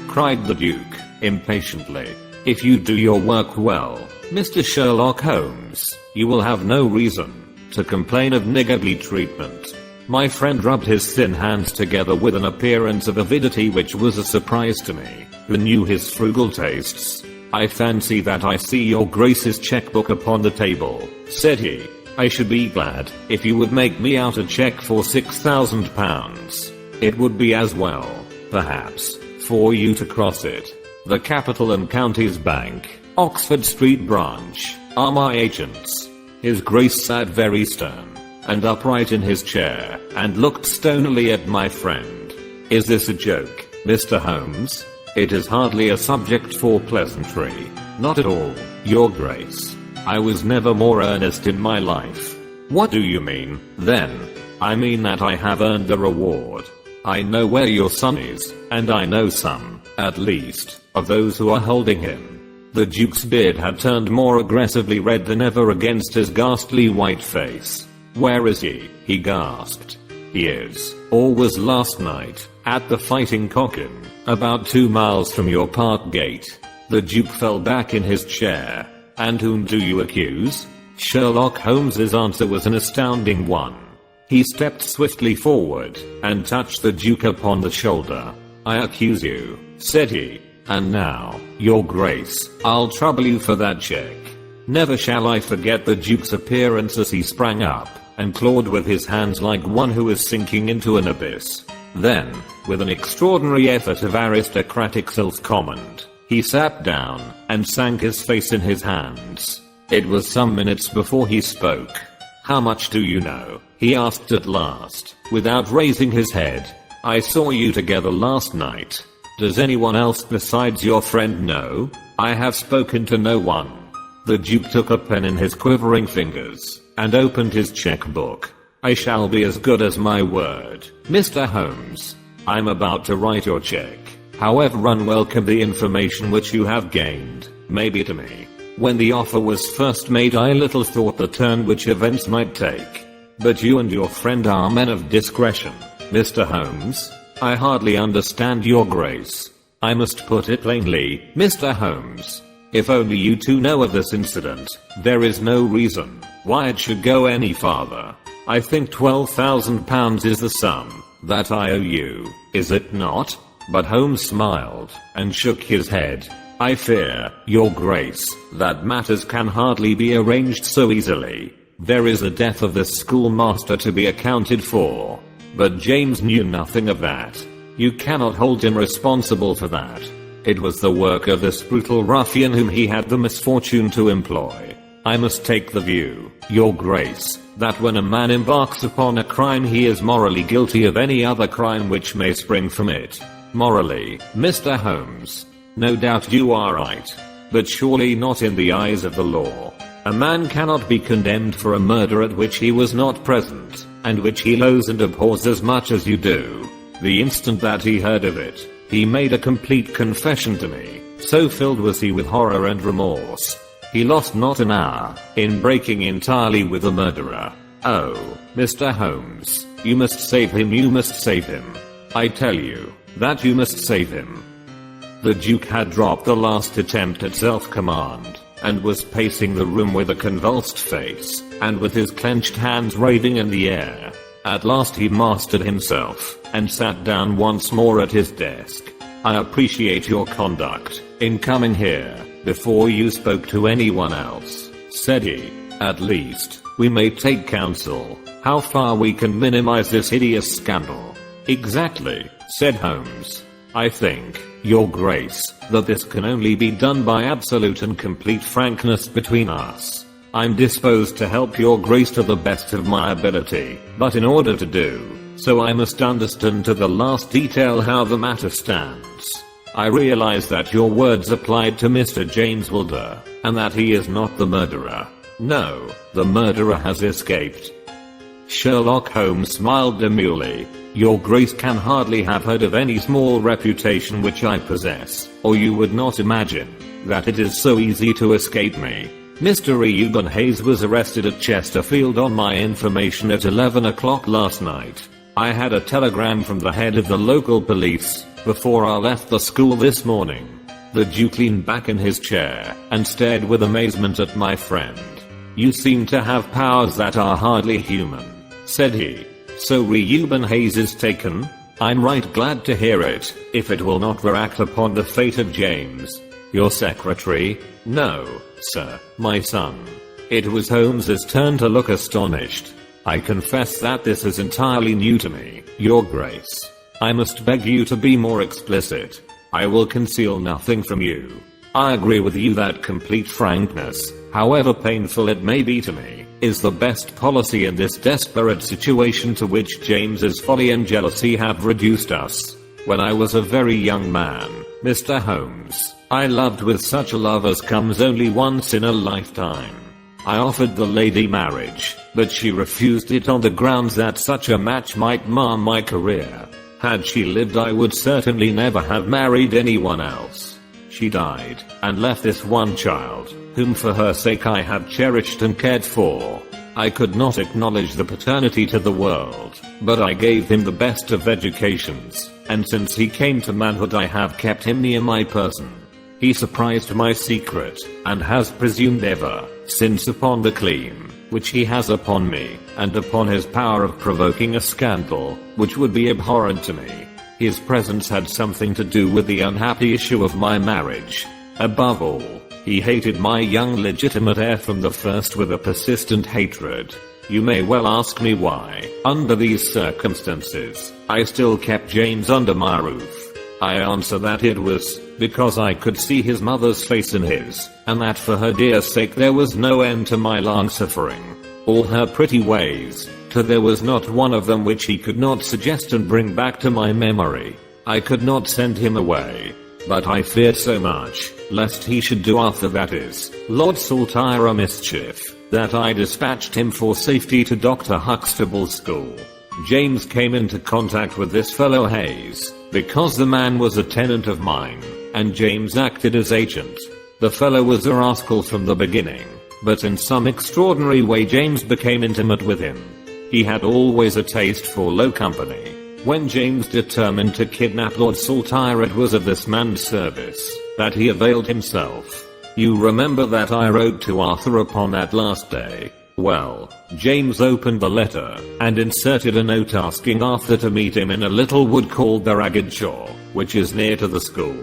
cried the Duke, impatiently. If you do your work well, Mr. Sherlock Holmes, you will have no reason to complain of niggardly treatment. My friend rubbed his thin hands together with an appearance of avidity which was a surprise to me, who knew his frugal tastes. I fancy that I see Your Grace's checkbook upon the table, said he. I should be glad if you would make me out a check for £6,000. It would be as well, perhaps, for you to cross it. The Capital and Counties Bank, Oxford Street branch, are my agents. His Grace sat very stern and upright in his chair, and looked stonily at my friend. Is this a joke, Mr. Holmes? It is hardly a subject for pleasantry. Not at all, Your Grace. I was never more earnest in my life. What do you mean, then? I mean that I have earned the reward. I know where your son is, and I know some, at least, of those who are holding him. The Duke's beard had turned more aggressively red than ever against his ghastly white face. Where is he? He gasped. He is, or was last night, at the Fighting Cock Inn, about 2 miles from your park gate. The Duke fell back in his chair. And whom do you accuse? Sherlock Holmes's answer was an astounding one. He stepped swiftly forward and touched the Duke upon the shoulder. I accuse you, said he. And now, your grace, I'll trouble you for that check. Never shall I forget the Duke's appearance as he sprang up and clawed with his hands like one who is sinking into an abyss. Then, with an extraordinary effort of aristocratic self-command, he sat down and sank his face in his hands. It was some minutes before he spoke. How much do you know? He asked at last, without raising his head. I saw you together last night. Does anyone else besides your friend know? I have spoken to no one. The Duke took a pen in his quivering fingers and opened his checkbook. I shall be as good as my word, Mr. Holmes. I'm about to write your check. However unwelcome the information which you have gained may be to me. When the offer was first made, I little thought the turn which events might take. But you and your friend are men of discretion, Mr. Holmes. I hardly understand your grace. I must put it plainly, Mr. Holmes. If only you two know of this incident, there is no reason why it should go any farther. I think £12,000 is the sum that I owe you, is it not? But Holmes smiled and shook his head. I fear, your grace, that matters can hardly be arranged so easily. There is the death of the schoolmaster to be accounted for. But James knew nothing of that. You cannot hold him responsible for that. It was the work of this brutal ruffian whom he had the misfortune to employ. I must take the view, your grace, that when a man embarks upon a crime he is morally guilty of any other crime which may spring from it. Morally, Mr. Holmes. No doubt you are right. But surely not in the eyes of the law. A man cannot be condemned for a murder at which he was not present, and which he loathes and abhors as much as you do. The instant that he heard of it, he made a complete confession to me. So filled was he with horror and remorse. He lost not an hour in breaking entirely with the murderer. Oh, Mr. Holmes, you must save him, you must save him. I tell you, that you must save him. The Duke had dropped the last attempt at self-command, and was pacing the room with a convulsed face, and with his clenched hands waving in the air. At last he mastered himself, and sat down once more at his desk. I appreciate your conduct in coming here before you spoke to anyone else, said he. At least, we may take counsel how far we can minimize this hideous scandal. Exactly, said Holmes. I think, your grace, that this can only be done by absolute and complete frankness between us. I'm disposed to help your grace to the best of my ability, but in order to do so I must understand to the last detail how the matter stands. I realize that your words applied to Mr. James Wilder, and that he is not the murderer. No, the murderer has escaped. Sherlock Holmes smiled demurely. Your grace can hardly have heard of any small reputation which I possess, or you would not imagine that it is so easy to escape me. Mr. Reuben Hayes was arrested at Chesterfield on my information at 11 o'clock last night. I had a telegram from the head of the local police before I left the school this morning. The Duke leaned back in his chair and stared with amazement at my friend. You seem to have powers that are hardly human, said he. So Reuben Hayes is taken? I'm right glad to hear it, if it will not react upon the fate of James. Your secretary? No, sir, my son. It was Holmes's turn to look astonished. I confess that this is entirely new to me, your grace. I must beg you to be more explicit. I will conceal nothing from you. I agree with you that complete frankness, however painful it may be to me, is the best policy in this desperate situation to which James's folly and jealousy have reduced us. When I was a very young man, Mr. Holmes, I loved with such a love as comes only once in a lifetime. I offered the lady marriage, but she refused it on the grounds that such a match might mar my career. Had she lived, I would certainly never have married anyone else. She died, and left this one child, whom for her sake I have cherished and cared for. I could not acknowledge the paternity to the world, but I gave him the best of educations, and since he came to manhood I have kept him near my person. He surprised my secret, and has presumed ever since upon the claim which he has upon me, and upon his power of provoking a scandal, which would be abhorrent to me. His presence had something to do with the unhappy issue of my marriage. Above all, he hated my young legitimate heir from the first with a persistent hatred. You may well ask me why, under these circumstances, I still kept James under my roof. I answer that it was because I could see his mother's face in his, and that for her dear sake there was no end to my long suffering. All her pretty ways, till there was not one of them which he could not suggest and bring back to my memory. I could not send him away, but I feared so much, lest he should do Arthur, that is, Lord Saltire, a mischief, that I dispatched him for safety to Dr. Huxtable's school. James came into contact with this fellow Hayes, because the man was a tenant of mine, and James acted as agent. The fellow was a rascal from the beginning, but in some extraordinary way James became intimate with him. He had always a taste for low company. When James determined to kidnap Lord Saltire, it was of this man's service that he availed himself. You remember that I wrote to Arthur upon that last day? Well, James opened the letter, and inserted a note asking Arthur to meet him in a little wood called the Ragged Shaw, which is near to the school.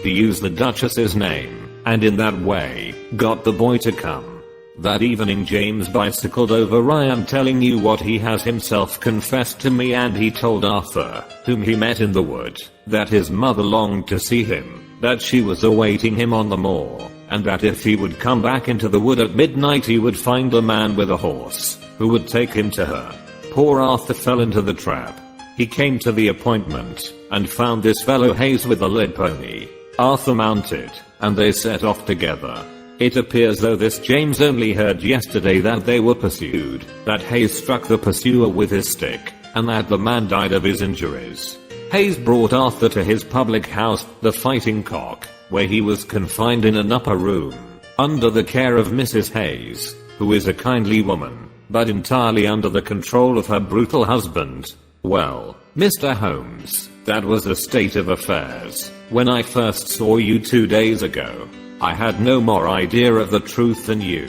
He used the Duchess's name, and in that way, got the boy to come. That evening James bicycled over. I am telling you what he has himself confessed to me, and he told Arthur, whom he met in the wood, that his mother longed to see him, that she was awaiting him on the moor, and that if he would come back into the wood at midnight he would find a man with a horse, who would take him to her. Poor Arthur fell into the trap. He came to the appointment, and found this fellow Hayes with a led pony. Arthur mounted, and they set off together. It appears though this James only heard yesterday that they were pursued, that Hayes struck the pursuer with his stick, and that the man died of his injuries. Hayes brought Arthur to his public house, the Fighting Cock, where he was confined in an upper room, under the care of Mrs. Hayes, who is a kindly woman, but entirely under the control of her brutal husband. Well, Mr. Holmes, that was the state of affairs when I first saw you 2 days ago. I had no more idea of the truth than you.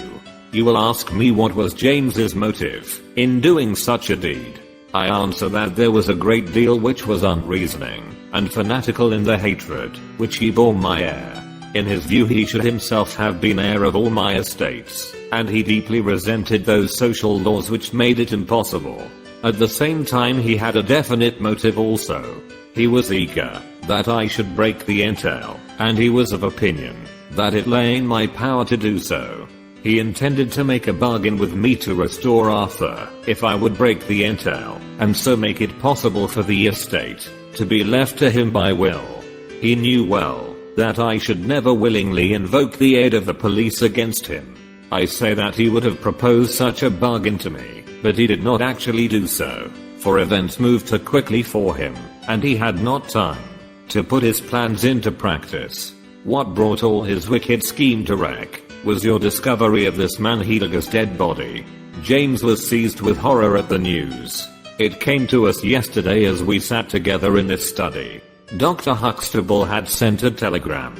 You will ask me what was James's motive in doing such a deed. I answer that there was a great deal which was unreasoning and fanatical in the hatred which he bore my heir. In his view he should himself have been heir of all my estates, and he deeply resented those social laws which made it impossible. At the same time he had a definite motive also. He was eager that I should break the entail, and he was of opinion that it lay in my power to do so. He intended to make a bargain with me to restore Arthur, if I would break the entail, and so make it possible for the estate to be left to him by will. He knew well that I should never willingly invoke the aid of the police against him. I say that he would have proposed such a bargain to me, but he did not actually do so, for events moved too quickly for him, and he had not time to put his plans into practice. What brought all his wicked scheme to wreck was your discovery of this man Heidegger's dead body. James was seized with horror at the news. It came to us yesterday as we sat together in this study. Dr. Huxtable had sent a telegram.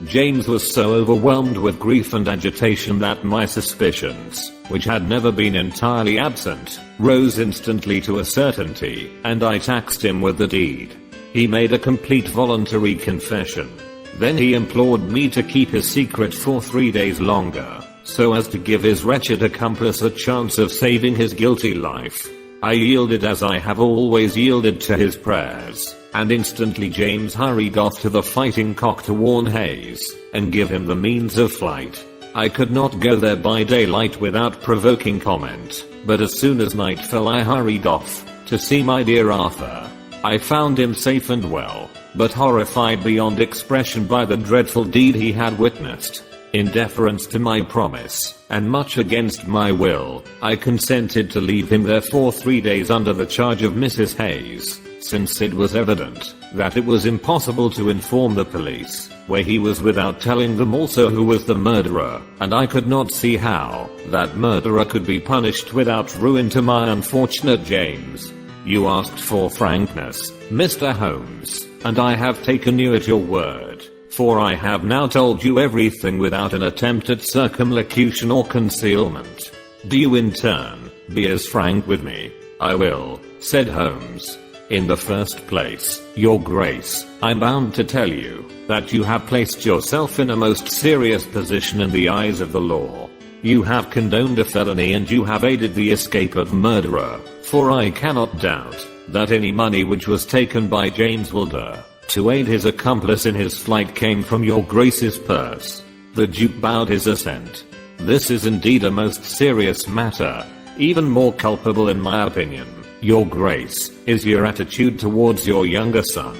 James was so overwhelmed with grief and agitation that my suspicions, which had never been entirely absent, rose instantly to a certainty, and I taxed him with the deed. He made a complete voluntary confession. Then he implored me to keep his secret for 3 days longer, so as to give his wretched accomplice a chance of saving his guilty life. I yielded, as I have always yielded, to his prayers, and instantly James hurried off to the Fighting Cock to warn Hayes, and give him the means of flight. I could not go there by daylight without provoking comment, but as soon as night fell I hurried off to see my dear Arthur. I found him safe and well, but horrified beyond expression by the dreadful deed he had witnessed. In deference to my promise, and much against my will, I consented to leave him there for 3 days under the charge of Mrs. Hayes, since it was evident that it was impossible to inform the police where he was without telling them also who was the murderer, and I could not see how that murderer could be punished without ruin to my unfortunate James. You asked for frankness, Mr. Holmes, and I have taken you at your word, for I have now told you everything without an attempt at circumlocution or concealment. Do you in turn be as frank with me? I will, said Holmes. In the first place, Your Grace, I'm bound to tell you that you have placed yourself in a most serious position in the eyes of the law. You have condoned a felony and you have aided the escape of murderer, for I cannot doubt that any money which was taken by James Wilder to aid his accomplice in his flight came from Your Grace's purse. The Duke bowed his assent. This is indeed a most serious matter, even more culpable in my opinion, Your Grace, is your attitude towards your younger son.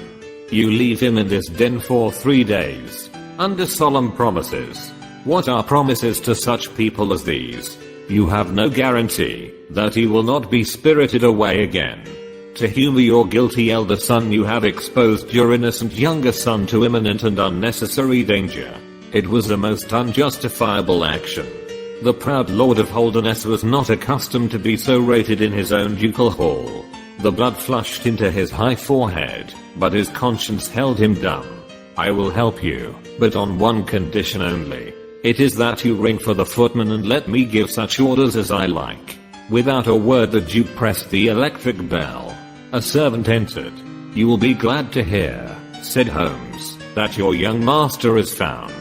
You leave him in this den for 3 days, under solemn promises. What are promises to such people as these? You have no guarantee that he will not be spirited away again. To humor your guilty elder son you have exposed your innocent younger son to imminent and unnecessary danger. It was a most unjustifiable action. The proud Lord of Holderness was not accustomed to be so rated in his own ducal hall. The blood flushed into his high forehead, but his conscience held him dumb. I will help you, but on one condition only. It is that you ring for the footman and let me give such orders as I like. Without a word the Duke pressed the electric bell. A servant entered. You will be glad to hear, said Holmes, that your young master is found.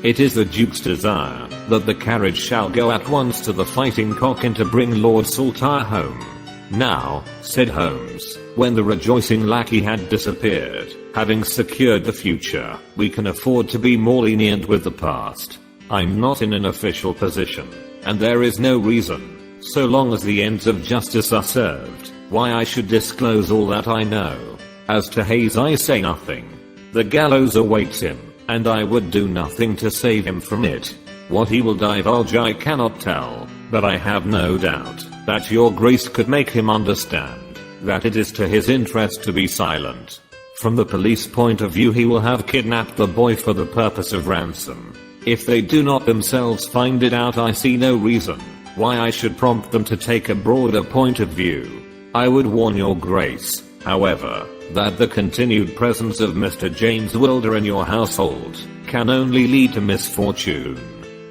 It is the Duke's desire that the carriage shall go at once to the Fighting Cock and to bring Lord Saltire home. Now, said Holmes, when the rejoicing lackey had disappeared, having secured the future, we can afford to be more lenient with the past. I'm not in an official position, and there is no reason, so long as the ends of justice are served, why I should disclose all that I know. As to Hayes I say nothing. The gallows awaits him, and I would do nothing to save him from it. What he will divulge I cannot tell, but I have no doubt that Your Grace could make him understand that it is to his interest to be silent. From the police point of view he will have kidnapped the boy for the purpose of ransom. If they do not themselves find it out I see no reason why I should prompt them to take a broader point of view. I would warn Your Grace, however, that the continued presence of Mr. James Wilder in your household can only lead to misfortune.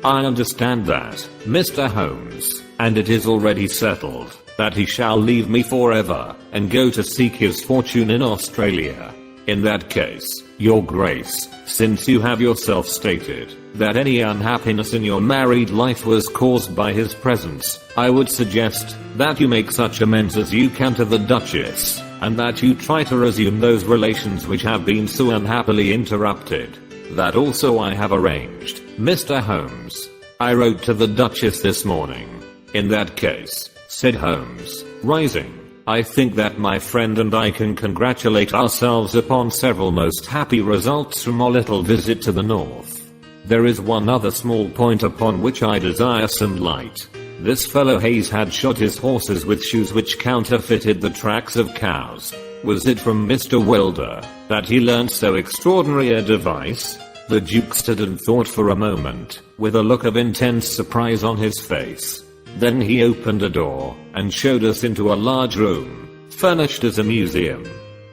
I understand that, Mr. Holmes, and it is already settled that he shall leave me forever and go to seek his fortune in Australia. In that case, Your Grace, since you have yourself stated that any unhappiness in your married life was caused by his presence, I would suggest that you make such amends as you can to the Duchess, and that you try to resume those relations which have been so unhappily interrupted. That also I have arranged, Mr. Holmes. I wrote to the Duchess this morning. In that case, said Holmes, rising, I think that my friend and I can congratulate ourselves upon several most happy results from our little visit to the north. There is one other small point upon which I desire some light. This fellow Hayes had shot his horses with shoes which counterfeited the tracks of cows. Was it from Mr. Wilder that he learned so extraordinary a device? The Duke stood and thought for a moment, with a look of intense surprise on his face. Then he opened a door and showed us into a large room, furnished as a museum.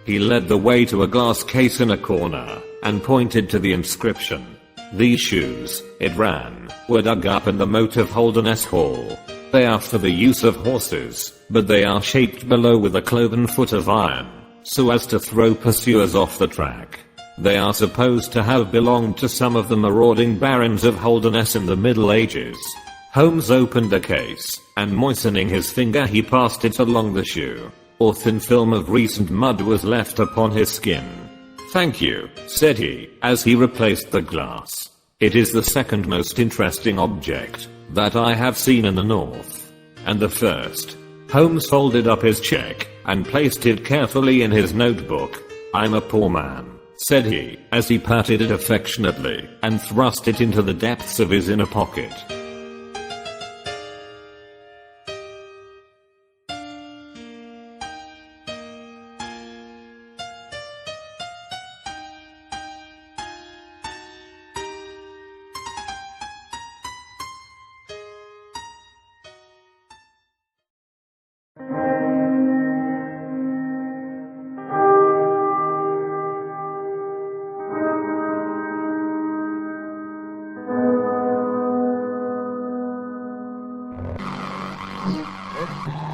He led the way to a glass case in a corner and pointed to the inscription. These shoes, it ran, were dug up in the moat of Holderness Hall. They are for the use of horses, but they are shaped below with a cloven foot of iron, so as to throw pursuers off the track. They are supposed to have belonged to some of the marauding barons of Holderness in the Middle Ages. Holmes opened the case, and moistening his finger he passed it along the shoe. A thin film of recent mud was left upon his skin. Thank you, said he, as he replaced the glass. It is the second most interesting object that I have seen in the north. And the first. Holmes folded up his check and placed it carefully in his notebook. I'm a poor man, said he, as he patted it affectionately and thrust it into the depths of his inner pocket. Britt.